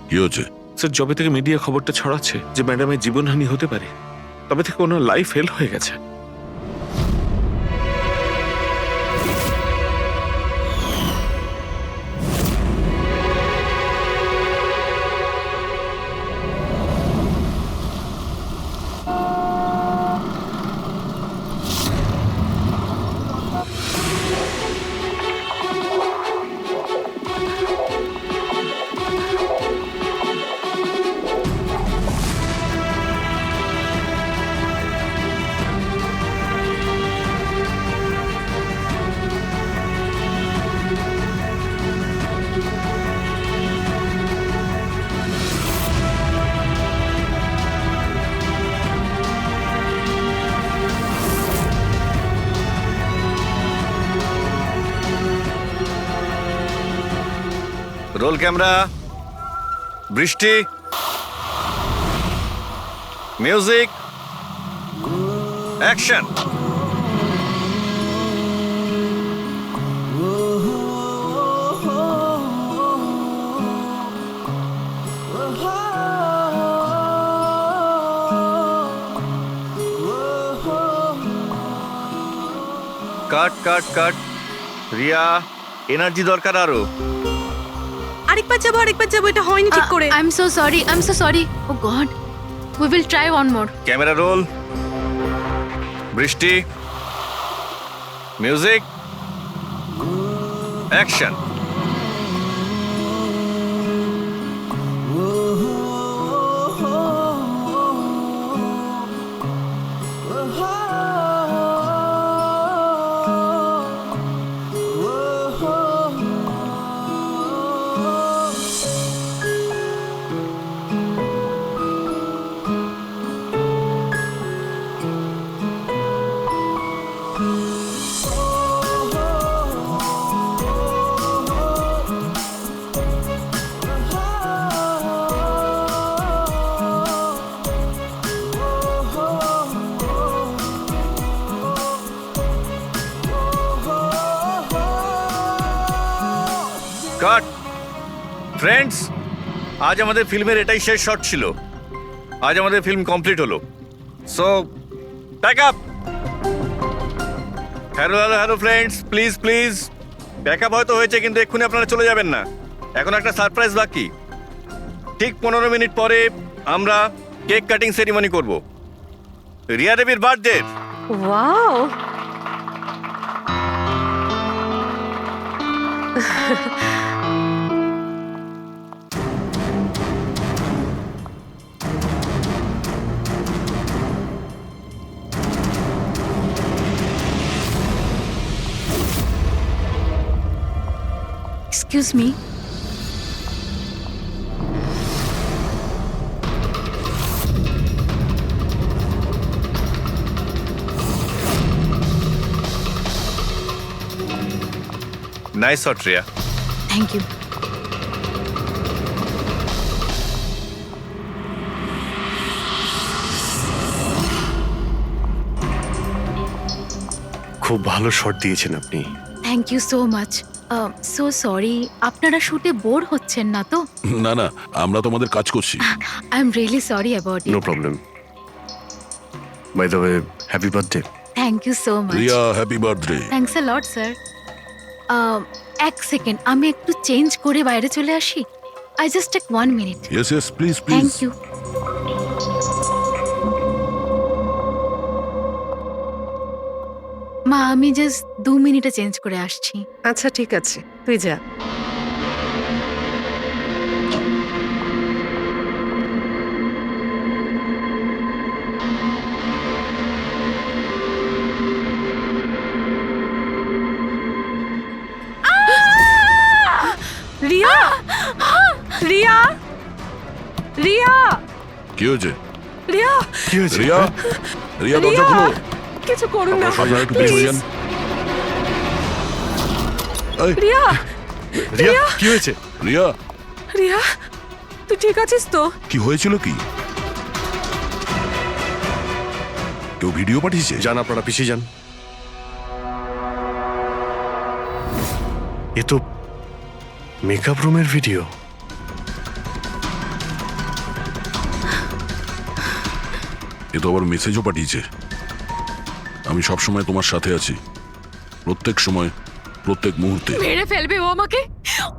কি হচ্ছে? স্যার, যবে থেকে মিডিয়া খবরটা ছড়াচ্ছে যে ম্যাডামের জীবনহানি হতে পারে, তবে থেকে ওনার লাইফ ফেল হয়ে গেছে। রোল ক্যামেরা, বৃষ্টি, music, action. Cut cut cut. Riya, energy দরকার আরো। আরেকবার যাবো, এটা হয়নি ঠিক করে। I am so sorry. Oh God, we will try one more. Camera roll, বৃষ্টি, মিউজিক, অ্যাকশন। কাট। ফ্রেন্ডস, আজ আমাদের ফিল্মের এটাই শেষ শট ছিল। আজ আমাদের ফিল্ম কমপ্লিট হলো। So pack up. Hello friends, please pack up হয়তো হয়েছে, কিন্তু এক্ষুনি আপনারা চলে যাবেন না। এখন একটা সারপ্রাইজ বাকি। ঠিক 15 মিনিট পরে আমরা কেক কাটিং সেরিমনি করব। রিয়া দেবীর birthday. Wow, excuse me, nice shot Riya. Thank you. খুব ভালো শট দিয়েছেন আপনি। Thank you so much. So sorry, আপনারা শুটে বোর হচ্ছেন না তো? না না, আমরা তোমাদের কাজ করছি। I am really sorry about no it. Problem. By the way, happy birthday. Thank you so much. Riya, happy birthday. Thanks a lot sir. এক সেকেন্ড, আমি একটু চেঞ্জ করে বাইরে চলে আসি। I just take 1 minute. Yes yes, please please. Thank you. মা, আমি just 2 মিনিটে চেঞ্জ করে আসছি। আচ্ছা ঠিক আছে, তুই যা। রিয়া, রিয়া, রিয়া, কি হয়েছে? রিয়া, কি হয়েছে? রিয়া, রিয়া দরজা খুলো। কিছু করুন না। আপনারা একটু পিছনে যান। এই, রিয়া, রিয়া, কি হয়েছে? রিয়া, রিয়া, তুই ঠিক আছিস তো? কি হয়েছিল কি? কেউ ভিডিও পাঠিয়েছে? যান, আপনারা পিছিয়ে যান। এ তো মেকআপ রুমের ভিডিও। এ তো আবার মেসেজও পাঠিয়েছে। আমি সব সময় তোমার সাথে আছি, প্রত্যেক সময়, প্রত্যেক মুহূর্তে। মেরে ফেলবে ও আমাকে,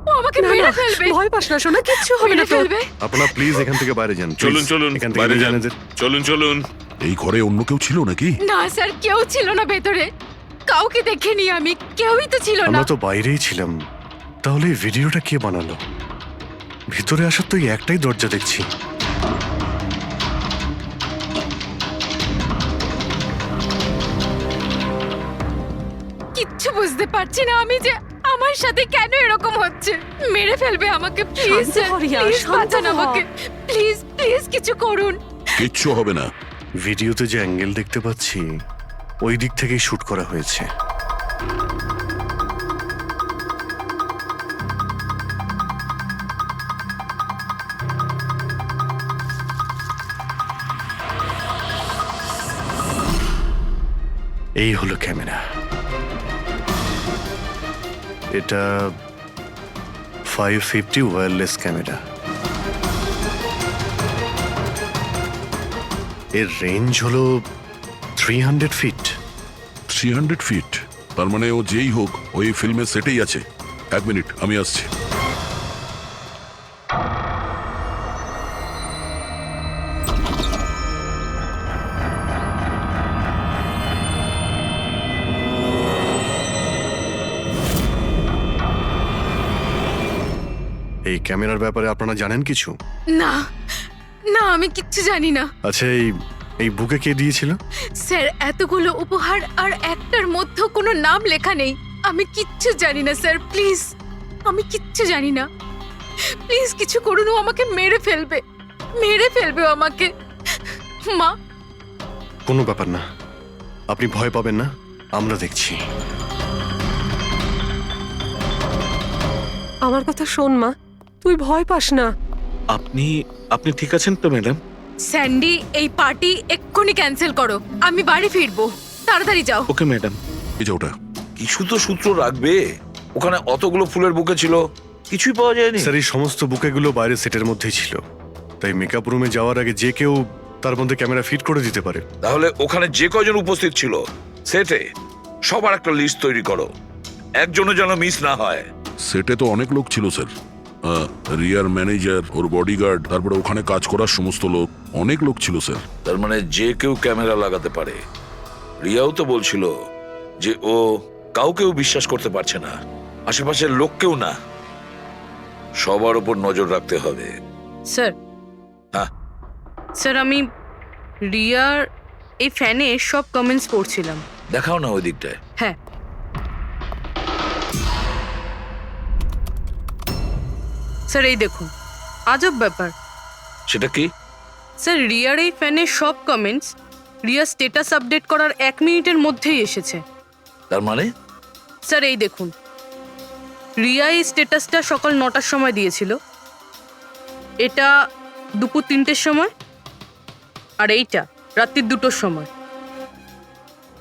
ও আমাকে না, মেরে না, ফেলবে, ভয় পাস না সোনা, কিচ্ছু হবে না মেরে তোর। ফেলবে। আপনারা প্লিজ এখান থেকে বাইরে যান। চলুন please। চলুন এখান থেকে বাইরে যান। যান এদের। চলুন চলুন। এই ঘরে অন্য কেউ ছিল নাকি? না স্যার, কেউ ছিল না ভেতরে, কাউকে দেখিনি আমি, কেউই তো ছিল না। আমরা তো বাইরেই ছিলাম। তাহলে এই ভিডিওটা কে বানালো? ভিতরে আসার তো এই একটাই দরজা দেখছি। কিচ্ছু বুঝতে পারছি না আমি যে আমার সাথে কেন এরকম হচ্ছে। মেরে ফেলবে আমাকে, প্লিজ শান্ত হ রিয়া, প্লিজ শান্ত বাঁচান হ। আমাকে, প্লিজ প্লিজ কিছু করুন। কিচ্ছু হবে না। ভিডিওতে যে অ্যাঙ্গেল দেখতে পাচ্ছি, ওই দিক থেকেই শুট করা হয়েছে। এই হলো ক্যামেরা। এটা 550 ওয়্যারলেস ক্যামেরা। এর রেঞ্জ হলো 300 ফিট। 300 ফিট? তার মানে ও যেই হোক ওই ফিল্মের সেটেই আছে। 1 মিনিট, আমি আসছি। এই ক্যামেরার ব্যাপারে আপনারা জানেন কিছু? না না, আমি কিচ্ছু জানি না আচ্ছা, এই বুকে কে দিয়েছিল? স্যার। এতগুলো উপহার আর একটার মধ্যে কোনো নাম লেখা নেই। আমি কিচ্ছু জানি না স্যার, প্লিজ, আমি কিচ্ছু জানি না। প্লিজ কিছু করুন, ও আমাকে মেরে ফেলবে, মেরে ফেলবে ও আমাকে। মা, কোনো ব্যাপার না, আপনি ভয় পাবেন না, আমরা দেখছি। আমার কথা শোন মা, তুই ভয় পাস না। আপনি আপনি ঠিক আছেন তো ম্যাডাম? স্যান্ডি, এই পার্টি এক্ষুনি ক্যান্সেল করো, আমি বাড়ি ফিরবো, তাড়াতাড়ি যাও। Okay madam. এই যে ওটা। কিছু তো সূত্র রাখবে। ওখানে অতগুলো ফুলের বুকে ছিল, কিছুই পাওয়া যায়নি। স্যার, এই সমস্ত বুকেগুলো বাইরে সেটের মধ্যেই ছিল, তাই মেকআপ রুমে যাওয়ার আগে যে কেউ তার মধ্যে ক্যামেরা ফিট করে দিতে পারে। তাহলে ওখানে যে কয়জন উপস্থিত ছিল সেটে সবার একটা লিস্ট তৈরি করো, একজনও যেন মিস না হয়। সেটে তো অনেক লোক ছিল স্যার। রিয়ার ম্যানেজার, ওর বডিগার্ড, তারপরে ওখানে কাজ করার সমস্ত লোক, অনেক লোক ছিল স্যার। তার মানে যে কেউ ক্যামেরা লাগাতে পারে। রিয়াও তো বলছিল যে ও কাউকেও বিশ্বাস করতে পারছে না, আশেপাশের লোককেও না, সবার উপর নজর রাখতে হবে। স্যার, হ্যাঁ স্যার আমি রিয়ার এই ফ্যানে সব কমেন্টস পড়ছিলাম। দেখাও না ওই দিকটায়। হ্যাঁ স্যার, এই দেখুন, আজব ব্যাপার। সেটা কি? স্যার, রিয়ার এই ফ্যানের সব কমেন্টস রিয়ার স্ট্যাটাস আপডেট করার 1 মিনিটের মধ্যেই এসেছে। তার মানে? স্যার এই দেখুন, রিয়া এই স্ট্যাটাসটা সকাল 9টার সময় দিয়েছিল, এটা দুপুর 3টের সময়, আর এইটা রাত্রি 2টোর সময়।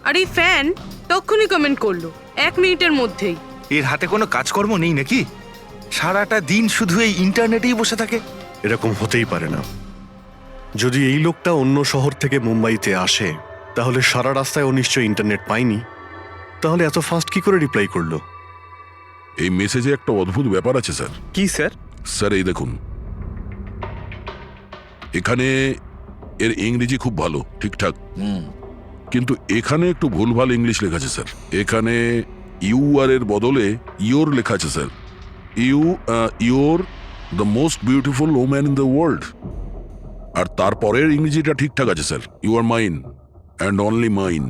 আর এই ফ্যান তখনই কমেন্ট করলো 1 মিনিটের মধ্যেই। এর হাতে কোনো কাজকর্ম নেই নাকি? সারাটা দিন শুধু এই ইন্টারনেটেই বসে থাকে। এরকম হতেই পারে না। যদি এই লোকটা অন্য শহর থেকে মুম্বাইতে আসে, তাহলে সারা রাস্তায় ও নিশ্চয়ই ইন্টারনেট পায়নি। তাহলে এত ফাস্ট কি করে রিপ্লাই করলো? এই মেসেজে একটা অদ্ভুত ব্যাপার আছে স্যার। কি স্যার? স্যার এই দেখুন, এখানে এর ইংরেজি খুব ভালো, ঠিকঠাক, কিন্তু এখানে একটু ভুলভাল ইংলিশ লেখা আছে স্যার। এখানে ইউ আর এর বদলে ইয়োর লেখা আছে sir. Your the most beautiful woman in the world. আর তারপরের ইংরেজিটা ঠিকঠাক আছে sir, you are mine and only mine.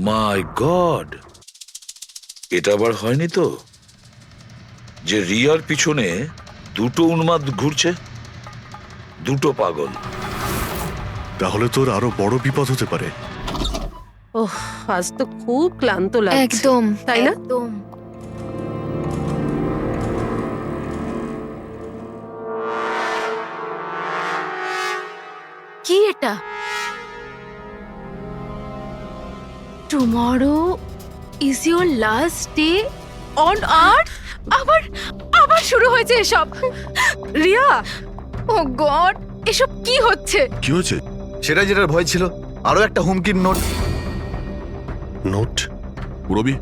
My god, এটা আবার হয়নি তো যে রিয়ার পিছনে দুটো উন্মাদ ঘুরছে, দুটো পাগল? তাহলে তোর আরো বড় বিপদ হতে পারে। ওহ, আজ তো খুব ক্লান্ত লাগছে। একদম, তাই না? একদম। কি এটা? Tomorrow is your last day on earth? আবার আবার শুরু হয়েছে এসব। রিয়া, ও গড, এসব কি হচ্ছে? কি হয়েছে? সেটা যেটার ভয় ছিল, আরো একটা হুমকির নোট। নোট? রবি,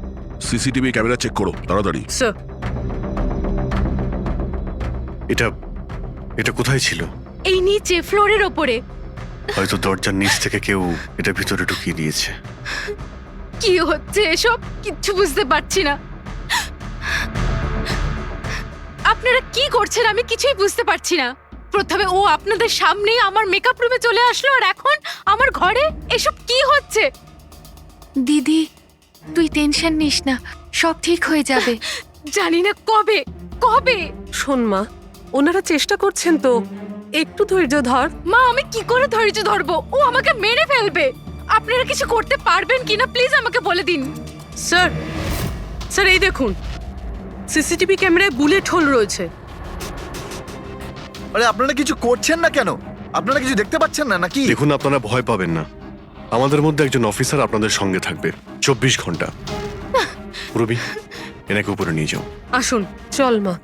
সিসিটিভি ক্যামেরা চেক করো তাড়াতাড়ি। স্যার, এটা এটা কোথায় ছিল? এই নিচে ফ্লোরের ওপরে। হয়তো দরজার নিচ থেকে কেউ এটা ভিতরে ঢুকিয়ে দিয়েছে। কি হচ্ছে এসব? কিচ্ছু বুঝতে পারছি না। আপনারা কি করছেন আমি কিছুই বুঝতে পারছি না। প্রথমে ও আপনাদের সামনেই আমার মেকআপ রুমে চলে আসলো, আর এখন আমার ঘরে এসব কি হচ্ছে? দিদি, তুই টেনশন নিস না, সব ঠিক হয়ে যাবে। জানি না কবে কবে। শোন মা, ওনারা চেষ্টা করছেন তো, একটু ধৈর্য ধর। মা, আমি কি করে ধৈর্য ধরবো? ও আমাকে মেরে ফেলবে। আপনারা কিছু করতে পারবেন কিনা প্লিজ আমাকে বলে দিন। স্যার, স্যার এই দেখুন, সিসিটিভি ক্যামেরায় বুলেট হোল রয়েছে। আরে আপনারা কিছু করছেন না কেন? আপনারা কিছু দেখতে পাচ্ছেন না নাকি? দেখুন, আপনারা ভয় পাবেন না। আমাদের মধ্যে একজন অফিসার আপনাদের সঙ্গে থাকবে 24 ঘন্টা। রবি, এনাকে উপরে নিয়ে যাও। আসুন। চল মা,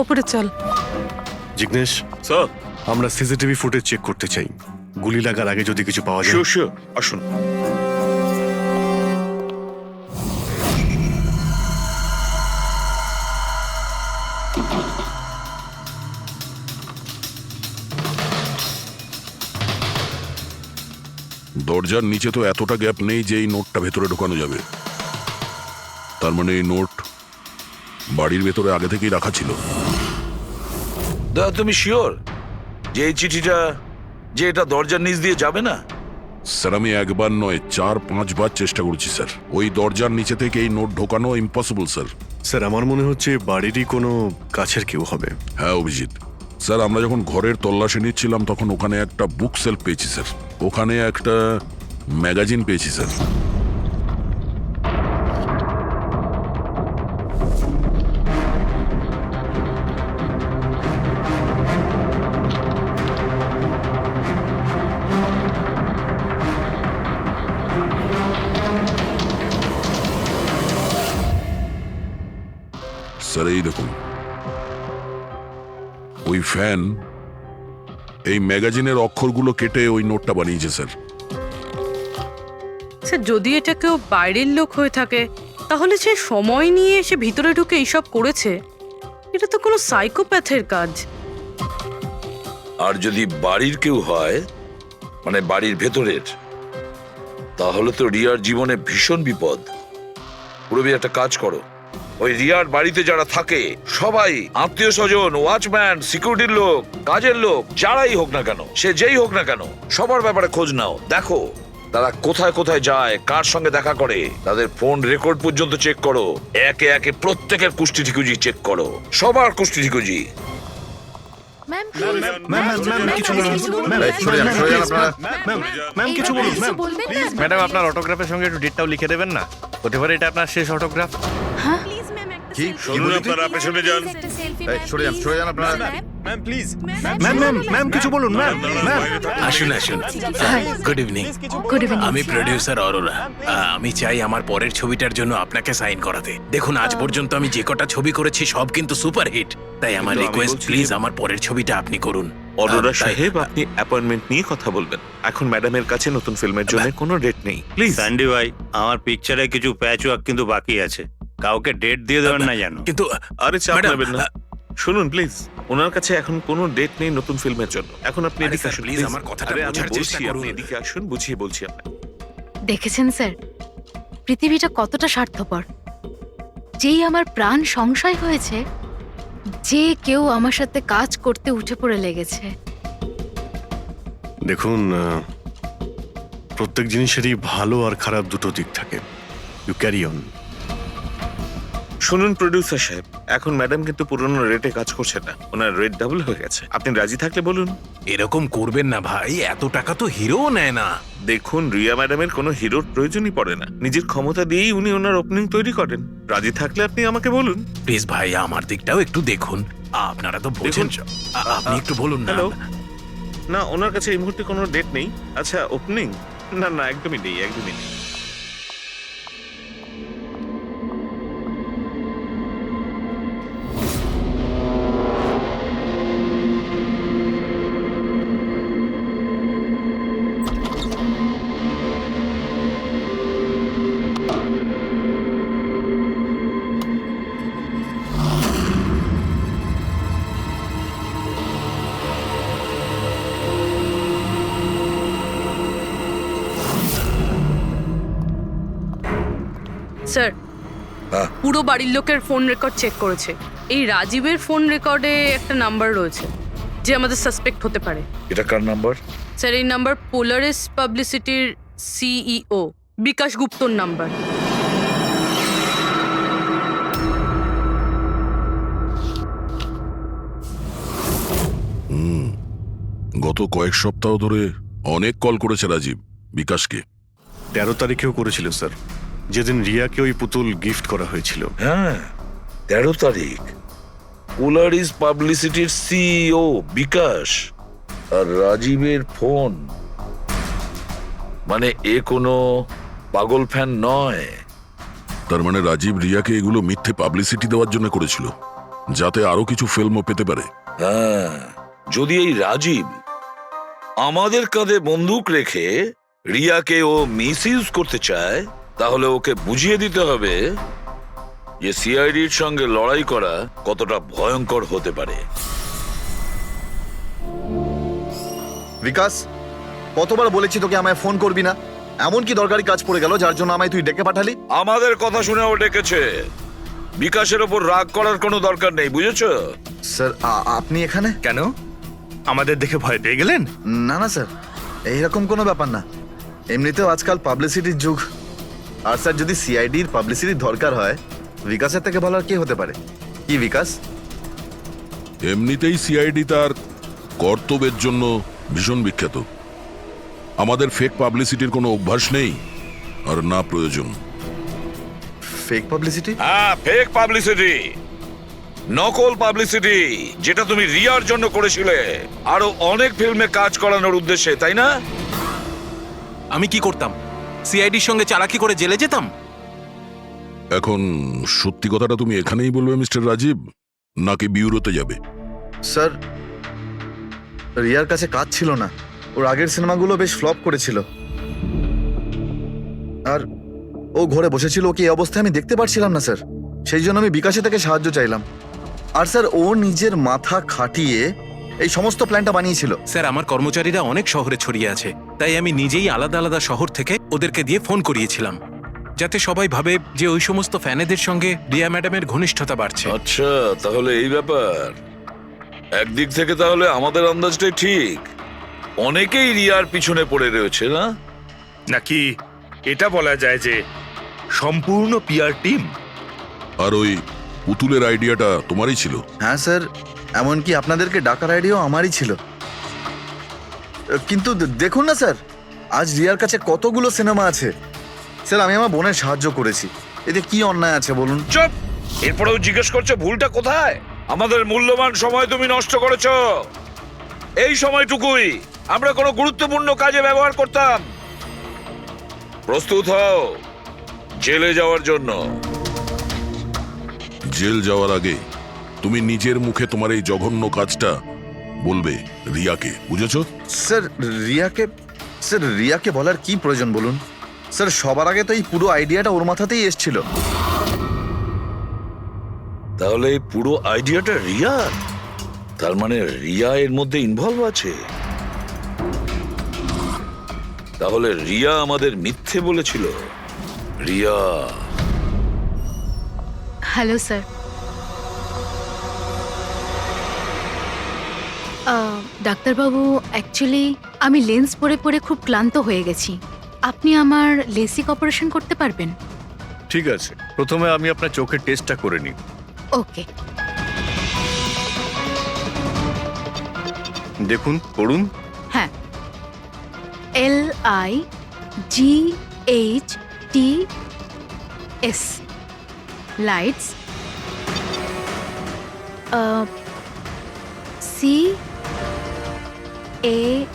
ওপরে চল। জিগ্নেশ স্যার, আমরা সিসিটিভি ফুটেজ চেক করতে চাই। গুলি লাগার আগে যদি কিছু পাওয়া যায়। শিওর শিওর, আসুন। দরজার নিচে তো এতটা গ্যাপ নেই যে এই নোটটা ভেতরে ঢোকানো যাবে। তার মানে এই নোট বাড়ির ভেতরে আগে থেকেই রাখা ছিল। দাদা, তুমি শিওর যে এই চিঠিটা যে এটা দরজার নিচ দিয়ে যাবে না? স্যার, আমি একবার নয় 4-5 বার চেষ্টা করছি স্যার। ওই দরজার নিচে থেকে এই নোট ঢোকানো ইম্পসিবল স্যার। স্যার, আমার মনে হচ্ছে বাড়িরই কোনো কাছের কেউ হবে। হ্যাঁ অভিজিৎ স্যার, আমরা যখন ঘরের তল্লাশি নিচ্ছিলাম তখন ওখানে একটা বুক সেলফ পেয়েছি স্যার। ওখানে একটা ম্যাগাজিন পেয়েছি স্যার। স্যার এই দেখুন, ওই ফ্যান এই ম্যাগাজিনের অক্ষরগুলো কেটে ওই নোটটা বানিয়েছে স্যার। স্যার, যদি এটা কেউ বাইরের লোক হয়ে থাকে, তাহলে সে সময় নিয়ে এসে ভিতরে ঢুকে এইসব করেছে। এটা তো কোনো সাইকোপ্যাথের কাজ। আর যদি বাড়ির কেউ হয় মানে বাড়ির ভেতরের, তাহলে তো রিয়ার জীবনে ভীষণ বিপদ। পুরবি একটা কাজ করো, ওই রিয়ার বাড়িতে যারা থাকে সবাই আত্মীয় স্বজন, ওয়াচম্যান, সিকিউরিটির লোক, কাজের লোক, যারাই হোক না কেন, সে যেই হোক না কেন, সবার ব্যাপারে খোঁজ নাও। দেখো তারা কোথায় কোথায় যায়, কার সঙ্গে দেখা করে, তাদের ফোন রেকর্ড পর্যন্ত চেক করো। একে একে প্রত্যেকের কুষ্টি ঠিকুজি চেক করো, সবার কুষ্টি ঠিকুজি। ম্যাম কিছু বলুন ম্যাম। বলবেন না? ম্যাডাম আপনার অটোগ্রাফের সঙ্গে একটু ডেটটাও লিখে দেবেন না? হতে পারে এটা আপনার শেষ অটোগ্রাফ। কি শুনুন, আপনারা পেছনে যান। সরে যান আপনারা। ম্যাম কিছু বলুন ম্যাম। আসুন আসুন। Good evening. Good evening. আমি প্রডিউসার অরোরা। আমি চাই আমার পরের ছবিটার জন্য আপনাকে সাইন করাতে। দেখুন, আজ পর্যন্ত আমি যে কটা ছবি করেছি সব কিন্তু সুপারহিট। তাই আমার কিন্তু আমি রিকোয়েস্ট, বলছি- প্লিজ আমার পরের ছবিটা আপনি করুন। অরোরা তাই- সাহেব, আপনি অ্যাপয়েন্টমেন্ট নিয়ে কথা বলবেন। এখন ম্যাডামের কাছে নতুন ফিল্মের জন্য কোনো ডেট নেই, প্লিজ। স্যান্ডি ভাই, আমার পিকচারে কিছু প্যাচ ওয়ার্ক কিন্তু বাকি আছে, কাউকে ডেট দিয়ে দেবেন না জানো। কিন্তু আরে চাপ ম্যাডাম, নেবেন না। শুনুন প্লিজ, ওনার কাছে এখন কোনো ডেট নেই নতুন ফিল্মের জন্য। এখন আপনি আরে এদিকে স্যার, আসুন প্লিজ, আমার কথাটা আরে আমি বোঝার চেষ্টা বলছি, আপনি করুন। এদিকে আসুন, বুঝিয়ে বলছি আপনাকে। দেখেছেন স্যার, পৃথিবীটা কতটা স্বার্থপর। যেই আমার প্রাণ সংশয় হয়েছে, যে কেউ আমার সাথে কাজ করতে উঠে পড়ে লেগেছে। দেখুন, প্রত্যেক জিনিসেরই ভালো আর খারাপ দুটো দিক থাকে। You carry on. শুনুন প্রডিউসার সাহেব, এখন ম্যাডাম কিন্তু পুরনো রেটে কাজ করছে না, ওনার রেট ডাবল হয়ে গেছে। আপনি রাজি থাকলে বলুন। এরকম করবেন না ভাই, এত টাকা তো হিরোও নেয় না। দেখুন, রিয়া ম্যাডামের কোনো হিরোর প্রয়োজনই পড়ে না, নিজের ক্ষমতা দিয়েই উনি ওনার ওপেনিং তৈরি করেন। রাজি থাকলে আপনি আমাকে বলুন। প্লিজ ভাই, আমার দিকটাও একটু দেখুন। আপনারা তো বোঝেন। আপনি একটু বলুন না। হ্যালো, না ওনার কাছে এই মুহূর্তে কোনো ডেট নেই। আচ্ছা, ওপেনিং? না না, একদমই নেই, একদমই নেই। স্যার, হ্যাঁ। পুরো বাড়ির লোকের ফোন রেকর্ড চেক করেছে। এই রাজীবের ফোন রেকর্ডে একটা নাম্বার রয়েছে যে আমাদের সাসপেক্ট হতে পারে। এটা কার নাম্বার? স্যার, এই নাম্বার পোলারিস পাবলিসিটির সিইও বিকাশ গুপ্তর নাম্বার। গত কয়েক সপ্তাহ ধরে অনেক কল করেছে রাজীব বিকাশকে। 13 তারিখেও করেছিল স্যার, যেদিন রিয়াকে ওই পুতুল গিফট করা হয়েছিল। হ্যাঁ, 13 তারিখ। পোলারিস পাবলিসিটির সিইও বিকাশ আর রাজীবের ফোন। মানে এ কোনো পাগল ফ্যান নয়। তার মানে রাজীব রিয়াকে এগুলো মিথ্যে পাবলিসিটি দেওয়ার জন্য করেছিল, যাতে আরো কিছু ফিল্মও পেতে পারে। হ্যাঁ, যদি এই রাজীব আমাদের কাঁধে বন্দুক রেখে রিয়াকে ও মিসইউজ করতে চায়, তাহলে ওকে বুঝিয়ে দিতে হবে যে সিআইডির সঙ্গে লড়াই করা কতটা ভয়ঙ্কর হতে পারে। বিকাশ, কতবার বলেছি তোকে আমায় ফোন করবি না? এমন কি দরকারি কাজ পড়ে গেল যার জন্য আমায় তুই ডেকে পাঠালি? আমাদের কথা শুনে ও ডেকেছে। বিকাশের ওপর রাগ করার কোনো দরকার নেই, বুঝেছো? স্যার, আপনি এখানে কেন, আমাদের দেখে ভয় পেয়ে গেলেন? না না স্যার, এইরকম কোনো ব্যাপার না। এমনিতেও আজকাল পাবলিসিটির যুগ। আর স্যার, যদি সিআইডির পাবলিসিটির দরকার হয়, বিকাশের থেকে ভালো আর কে হতে পারে? কি বিকাশ? এমনিতেই সিআইডি তার কর্তব্যের জন্য ভীষণ বিখ্যাত। আমাদের ফেক পাবলিসিটির কোনো অভ্যাস নেই, আর না প্রয়োজন। Fake publicity? হ্যাঁ, ফেক পাবলিসিটি, নকল পাবলিসিটি, যেটা তুমি রিয়ার জন্য করেছিলে আরো অনেক ফিল্মে কাজ করানোর উদ্দেশ্যে, তাই না? আমি কি করতাম? সিআইডির সঙ্গে চালাকি করে জেলে যেতাম? এখন সত্যি কথাটা তুমি এখানেই বলবে মিস্টার রাজীব, নাকি বিউরোতে যাবে? স্যার, রিয়ার কাছে কাজ ছিল না। ওর আগের সিনেমাগুলো বেশ ফ্লপ করেছিল, আর ও ঘরে বসেছিল। ওকে এই অবস্থায় আমি দেখতে পারছিলাম না স্যার, সেই জন্য আমি বিকাশে থেকে সাহায্য চাইলাম। আর স্যার, ও নিজের মাথা খাটিয়ে এই সমস্ত প্ল্যানটা বানিয়েছিল? স্যার আমার কর্মচারীরা অনেক শহরে ছড়িয়ে আছে, তাই আমি নিজেই আলাদা আলাদা শহর থেকে ওদেরকে দিয়ে ফোন করিয়েছিলাম, যাতে সবাই ভাবে যে ওই সমস্ত ফ্যানেদের সঙ্গে রিয়া ম্যাডামের ঘনিষ্ঠতা বাড়ছে। আচ্ছা, তাহলে এই ব্যাপার। একদিক থেকে তাহলে আমাদের আন্দাজটাই ঠিক, অনেকেই রিয়ার পিছনে পড়ে রয়েছে না? নাকি এটা বলা যায় যে সম্পূর্ণ পিআর টিম? আর ওই পুতুলের আইডিয়াটা তোমারই ছিল? হ্যাঁ স্যার, এমনকি আপনাদেরকে ডাকার আইডিয়াও আমারই ছিল। কিন্তু দেখুন না স্যার, আজ রিয়ার কাছে কতগুলো সিনেমা আছে। স্যার আমি আমার বোনের সাহায্য করেছি, এতে কি অন্যায় আছে বলুন? চুপ! এরপরেও জিজ্ঞেস করছো ভুলটা কোথায়? আমাদের মূল্যবান সময় তুমি নষ্ট করেছো। এই সময়টুকুই আমরা কোনো গুরুত্বপূর্ণ কাজে ব্যবহার করতাম। প্রস্তুত হও জেলে যাওয়ার জন্য। জেল যাওয়ার আগে তুমি নিজের মুখে তোমার এই জঘন্য কাজটা বলবে রিয়াকে, বুঝেছো? স্যার রিয়াকে বলার কি প্রয়োজন বলুন? স্যার সবার আগে তো এই পুরো আইডিয়াটা ওর মাথাতেই এসেছিল। তাহলে এই পুরো আইডিয়াটা রিয়ার? তার মানে রিয়া এর মধ্যে ইনভলভ আছে? তাহলে রিয়া আমাদের মিথ্যে বলেছিল? রিয়া? Hello sir. ডাক্তারবাবু, অ্যাকচুয়ালি আমি লেন্স পরে পরে খুব ক্লান্ত হয়ে গেছি। আপনি আমার লেসিক অপারেশন করতে পারবেন? ঠিক আছে, প্রথমে আমি আপনার চোখের টেস্টটা করে নিই। ওকে। দেখুন, পড়ুন। হ্যাঁ, LIGHTS lights,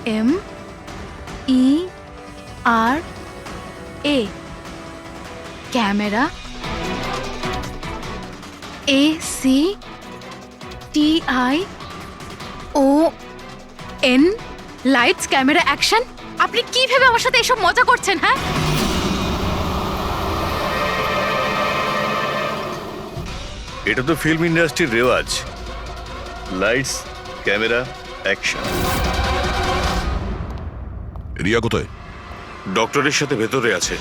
CAMERA camera, ACTION lights, camera, action. আপনি কি ভেবে আমার সাথে এসব মজা করছেন? হ্যাঁ, এটা তো ফিল্ম ইন্ডাস্ট্রির রেওয়াজ। Lights, camera, action. রিয়া কোথায়? ডক্টরের সাথে ভেতরে আছে।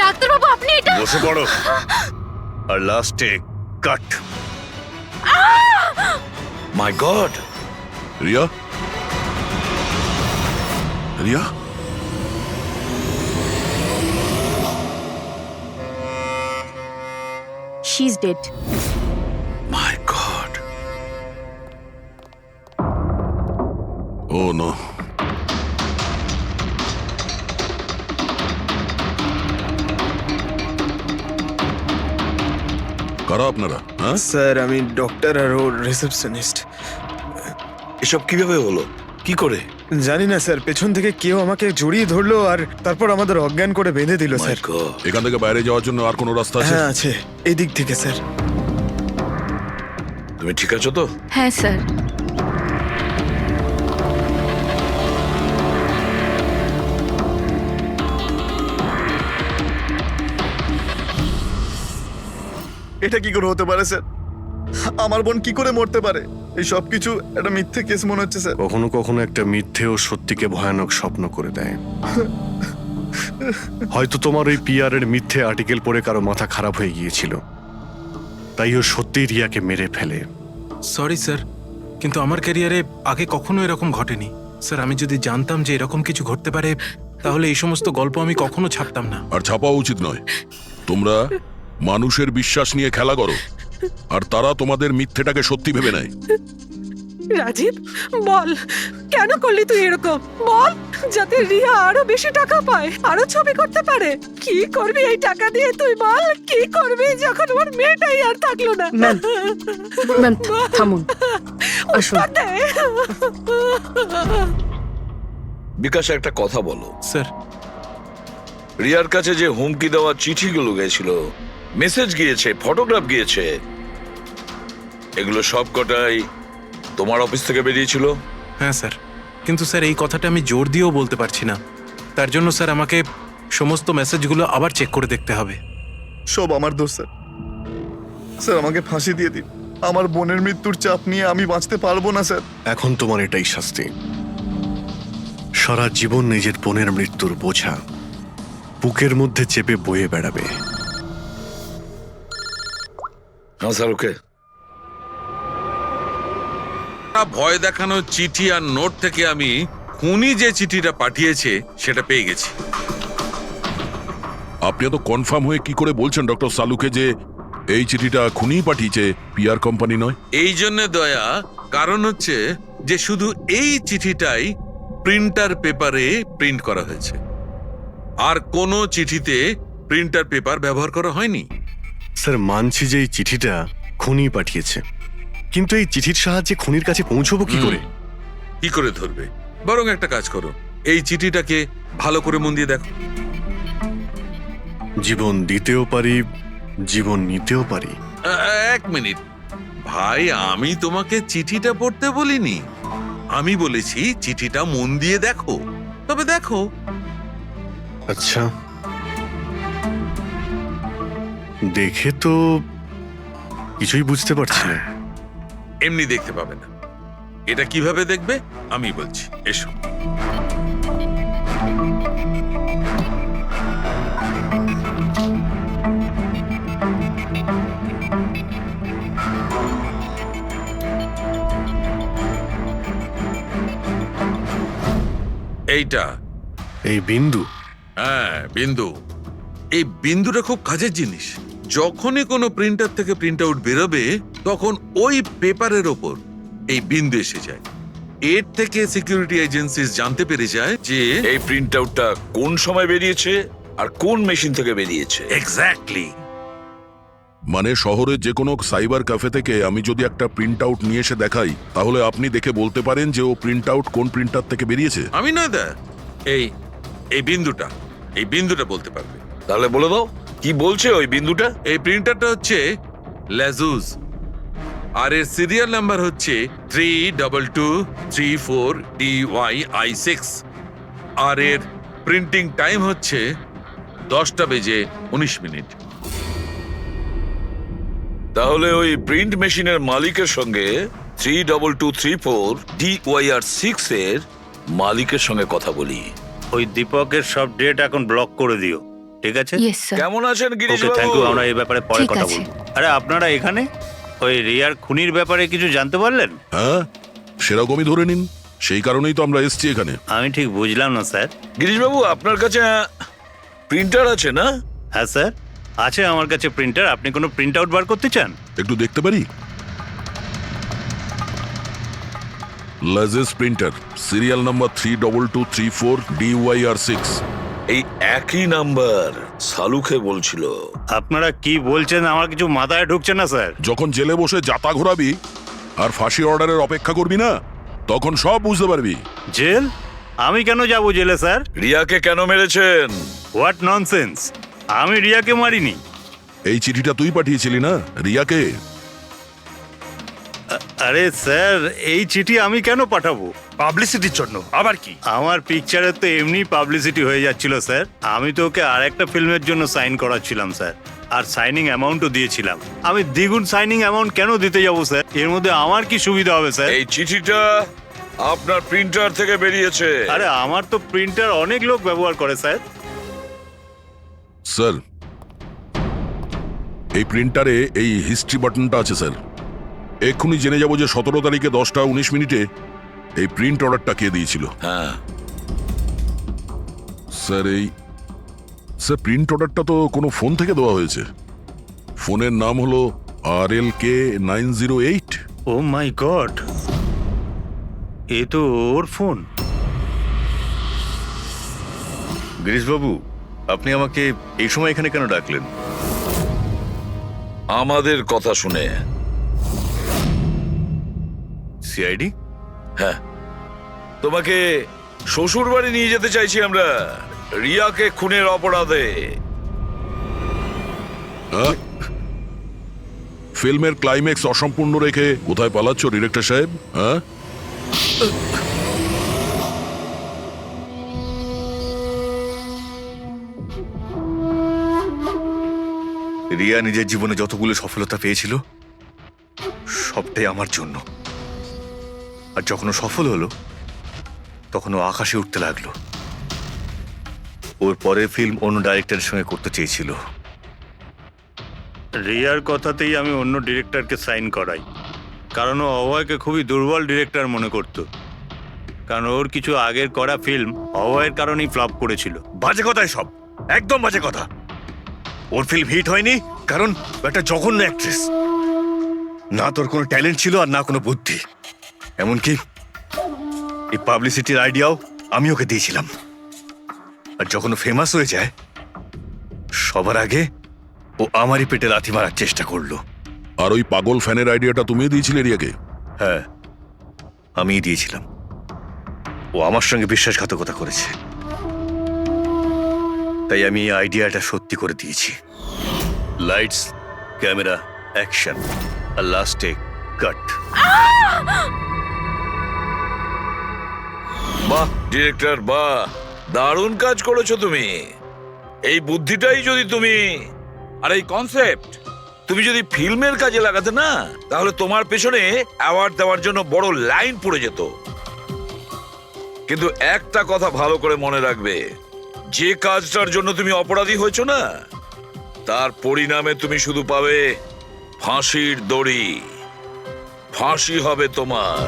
ডাক্তারবাবু আপনি এটা বসে পড়ো। আর লাস্টে cut. My god! Riya? Riya? She is dead. My god! Oh no. কারা আপনারা? হ্যাঁ স্যার আমি ডক্টর আর ওর রিসেপশনিস্ট। এসব কিভাবে হলো? কি করে? জানি না স্যার, পেছন থেকে কেউ আমাকে জড়িয়ে ধরলো আর তারপর আমাদের অজ্ঞান করে বেঁধে দিল My স্যার। God! এখান থেকে বাইরে যাওয়ার জন্য আর কোনো রাস্তা আছে? হ্যাঁ আছে, এই দিক থেকে স্যার। তুমি ঠিক আছো তো? হ্যাঁ স্যার। এটা কি করে হতে পারে স্যার? আমার বোন কি করে মরতে পারে? এই সব কিছু একটা মিথ্যে কেস মনে হচ্ছে স্যার। কখনো কখনো একটা মিথ্যেও সত্যিকে ভয়ানক স্বপ্ন করে দেয়। হয়তো তোমার ওই পিআর এর মিথ্যে আর্টিকেল পড়ে কারো মাথা খারাপ হয়ে গিয়েছিল, তাই ও সত্যি রিয়াকে মেরে ফেলে। সরি স্যার, কিন্তু আমার ক্যারিয়ারে আগে কখনো এরকম ঘটেনি। স্যার আমি যদি জানতাম যে এরকম কিছু ঘটতে পারে তাহলে এই সমস্ত গল্প আমি কখনো ছাপতাম না। আর ছাপাও উচিত নয়। তোমরা মানুষের বিশ্বাস নিয়ে খেলা করো আর তারা তোমাদের মিথ্যেটাকে সত্যি ভেবে নেয়। রাজীব বল, কেন করলি তুই এরকম? বল, যাতে রিয়া আরো বেশি টাকা পায়, আরো ছবি করতে পারে। কি করবি এই টাকা দিয়ে তুই বল? কি করবি যখন ওর মেয়েটাই আর থাকলো না? ম্যাম থামুন, আসুন। উত্তর দে। বিকাশ একটা কথা বলো। স্যার রিয়ার কাছে যে হুমকি দেওয়া চিঠিগুলো গিয়েছিল, মেসেজ গিয়েছে, ফটোগ্রাফ গিয়েছে, এগুলো সব কটাই তোমার অফিস থেকে বেরিয়েছিল? হ্যাঁ স্যার, কিন্তু স্যার এই কথাটা আমি জোর দিয়েও বলতে পারছি না। তার জন্য স্যার আমাকে সমস্ত মেসেজগুলো আবার চেক করে দেখতে হবে। সব আমার দোষ স্যার। স্যার আমাকে ফাঁসি দিয়ে দিন। আমার বোনের মৃত্যুর চাপ নিয়ে আমি বাঁচতে পারবো না স্যার। এখন তোমার এটাই শাস্তি। সারা জীবন নিজের বোনের মৃত্যুর বোঝা বুকের মধ্যে চেপে বয়ে বেড়াবে। হ্যাঁ স্যার, ওকে। ভয় দেখানো চিঠি আর নোট থেকে আমি খুনি যে চিঠিটা পাঠিয়েছে সেটা পেয়ে গেছি। আপনি এত কনফার্ম হয়ে কি করে বলছেন ডক্টর সালুকে যে এই চিঠিটা খুনিই পাঠিয়েছে, পিআর কোম্পানি নয়? এই জন্য দয়া, কারণ হচ্ছে যে শুধু এই চিঠিটাই প্রিন্টার পেপারে প্রিন্ট করা হয়েছে, আর কোনো চিঠিতে প্রিন্টার পেপার ব্যবহার করা হয়নি। স্যার মানছি যে এই চিঠিটা খুনি পাঠিয়েছে, কিন্তু এই চিঠির সাহায্যে খুনির কাছে পৌঁছবো কি করে? কি করে ধরবে? বরং একটা কাজ করো, এই চিঠিটাকে ভালো করে মন দিয়ে দেখো। জীবন দিতেও পারি, জীবন নিতেও পারি। এক মিনিট ভাই, আমি তোমাকে চিঠিটা পড়তে বলিনি, আমি বলেছি চিঠিটা মন দিয়ে দেখো। তবে দেখো। আচ্ছা, দেখে তো কিছুই বুঝতে পারছি না। এমনি দেখতে পাবে না, এটা কিভাবে দেখবে আমি বলছি, এসো। এইটা এই বিন্দু? হ্যাঁ, বিন্দু। এই বিন্দুটা খুব কাজের জিনিস। যখনই কোনো প্রিন্টার থেকে প্রিন্ট আউট বেরোবে তখন ওই পেপারের ওপর এই বিন্দু এসে যায়। এর থেকে সিকিউরিটি এজেন্সিস জানতে পেরে যায় যে এই প্রিন্ট আউটটা কোন সময় বেরিয়েছে আর কোন মেশিন থেকে বেরিয়েছে। এক্স্যাক্টলি। মানে শহরের যে কোনো সাইবার ক্যাফে থেকে আমি যদি একটা প্রিন্ট আউট নিয়ে এসে দেখাই, তাহলে আপনি দেখে বলতে পারেন যে ও প্রিন্ট আউট কোন প্রিন্টার থেকে বেরিয়েছে? আমি না দা, এই এই বিন্দুটা বলতে পারবে। তাহলে বলে দাও কি বলছে ওই বিন্দুটা। এই প্রিন্টারটা হচ্ছে লেজুস, আর এর সিরিয়াল নাম্বার হচ্ছে 32234DYI6, আর এর প্রিন্টিং টাইম হচ্ছে 10:19। তাহলে ওই প্রিন্ট মেশিনের মালিকের সঙ্গে 32234DYR6 এর মালিকের সঙ্গে কথা বলি। ওই দীপকের সব ডেট এখন ব্লক করে দিও, ঠিক আছে? কেমন আছেন গিরিশ ওকে, থ্যাংক বাবু? ইউ। আমরা এই ব্যাপারে পরে কথা বলবো। আরে আপনারা এখানে ওই রিয়ার খুনির ব্যাপারে কিছু জানতে পারলেন? হ্যাঁ, সেরকমই ধরে নিন, সেই কারণেই তো আমরা এসেছি এখানে। আমি ঠিক বুঝলাম না স্যার। গিরিশ বাবু, আপনার কাছে প্রিন্টার আছে না? হ্যাঁ স্যার, আছে আমার কাছে প্রিন্টার। আপনি কোনো প্রিন্ট আউট বার করতে চান? একটু দেখতে পারি? লাজেস প্রিন্টার, সিরিয়াল নাম্বার 32234DYR6। এই একই নাম্বার সালুকে বলছিল। আপনারা কি বলছেন আমার কিছু মাথায় ঢুকছে না স্যার। যখন জেলে বসে জাতা ঘোরাবি আর ফাঁসি অর্ডারের অপেক্ষা করবি না, তখন সব বুঝতে পারবি। জেল? আমি কেন যাব জেলে স্যার? রিয়াকে কেন মেরেছেন? What nonsense! আমি রিয়াকে মারিনি। এই চিঠিটা তুই পাঠিয়েছিলি না রিয়াকে? আরে স্যার, এই চিঠি আমি কেন পাঠাবো? পাবলিসিটির জন্য আবার কি? আমার পিকচারের তো এমনি পাবলিসিটি হয়ে যাচ্ছিল স্যার। আমি তো ওকে আর একটা ফিল্মের জন্য সাইন করাচ্ছিলাম স্যার, আর সাইনিং অ্যামাউন্টও দিয়েছিলাম। আমি দ্বিগুণ সাইনিং অ্যামাউন্ট কেন দিতে যাবো স্যার? এর মধ্যে আমার কি সুবিধা হবে স্যার? এই চিঠিটা আপনার প্রিন্টার থেকে বেরিয়েছে। আরে আমার তো প্রিন্টার অনেক লোক ব্যবহার করে স্যার। স্যার, এই প্রিন্টারে এই হিস্ট্রি বাটনটা আছে স্যার। এক্ষুনি জেনে যাব যে 17 তারিখে 10:19 এই প্রিন্ট অর্ডারটা কে দিয়েছিল। হ্যাঁ স্যার, প্রিন্ট অর্ডারটা তো কোনো ফোন থেকে দেওয়া হয়েছে। ফোনের নাম হলো RLK908। ও মাই গড, এ তো ওর ফোন। গিরিশ বাবু, আপনি আমাকে এই সময় এখানে কেন ডাকলেন? আমাদের কথা শুনে। সিআইডি? হ্যাঁ, তোমাকে শ্বশুর বাড়ি নিয়ে যেতে চাইছি আমরা, রিয়াকে খুনের অপরাধে। ফিল্মের ক্লাইম্যাক্স অসম্পূর্ণ রেখে কোথায় পালাচ্ছ ডিরেক্টর সাহেব? হ্যাঁ, রিয়া নিজের জীবনে যতগুলো সফলতা পেয়েছিল সবটাই আমার জন্য। আর যখন ও সফল হলো তখন ও আকাশে উঠতে লাগলো। ওর পরের ফিল্ম অন্য ডাইরেক্টরের সঙ্গে করতে চেয়েছিল। রিয়ার কথাতেই আমি অন্য ডিরেক্টরকে সাইন করাই, কারণ ও অভয়কে খুবই দুর্বল ডিরেক্টর মনে করত। কারণ ওর কিছু আগের করা ফিল্ম অভয়ের কারণেই ফ্লপ করেছিল। বাজে কথা সব, একদম বাজে কথা। ওর ফিল্ম হিট হয়নি কারণ ও একটা জঘন্য অ্যাক্ট্রেস। না তোর কোনো ট্যালেন্ট ছিল আর না কোনো বুদ্ধি। এমনকি এই পাবলিসিটির আইডিয়াও আমি ওকে দিয়েছিলাম। আর যখন ও ফেমাস হয়ে যায় সবার আগে ও আমারই পেটে লাথি মারার চেষ্টা করলো। আর ওই পাগল ফ্যানের আইডিয়াটা তুমি দিয়েছিলে রিয়াকে? হ্যাঁ, আমিই দিয়েছিলাম। ও আমার সঙ্গে বিশ্বাসঘাতকতা করেছে, তাই আমি এই আইডিয়াটা সত্যি করে দিয়েছি। লাইটস, ক্যামেরা, অ্যাকশন, আর লাস্টে কাট। বাহ ডিরেক্টর, বাহ, দারুণ কাজ করেছো তুমি। এই বুদ্ধিটাই যদি তুমি আর এই কনসেপ্ট তুমি যদি ফিল্মের কাজে লাগাতে না, তাহলে তোমার পেছনে অ্যাওয়ার্ড দেওয়ার জন্য বড় লাইন পড়ে যেত। কিন্তু একটা কথা ভালো করে মনে রাখবে, যে কাজটার জন্য তুমি অপরাধী হয়েছো না, তার পরিণামে তুমি শুধু পাবে ফাঁসির দড়ি। ফাঁসি হবে তোমার।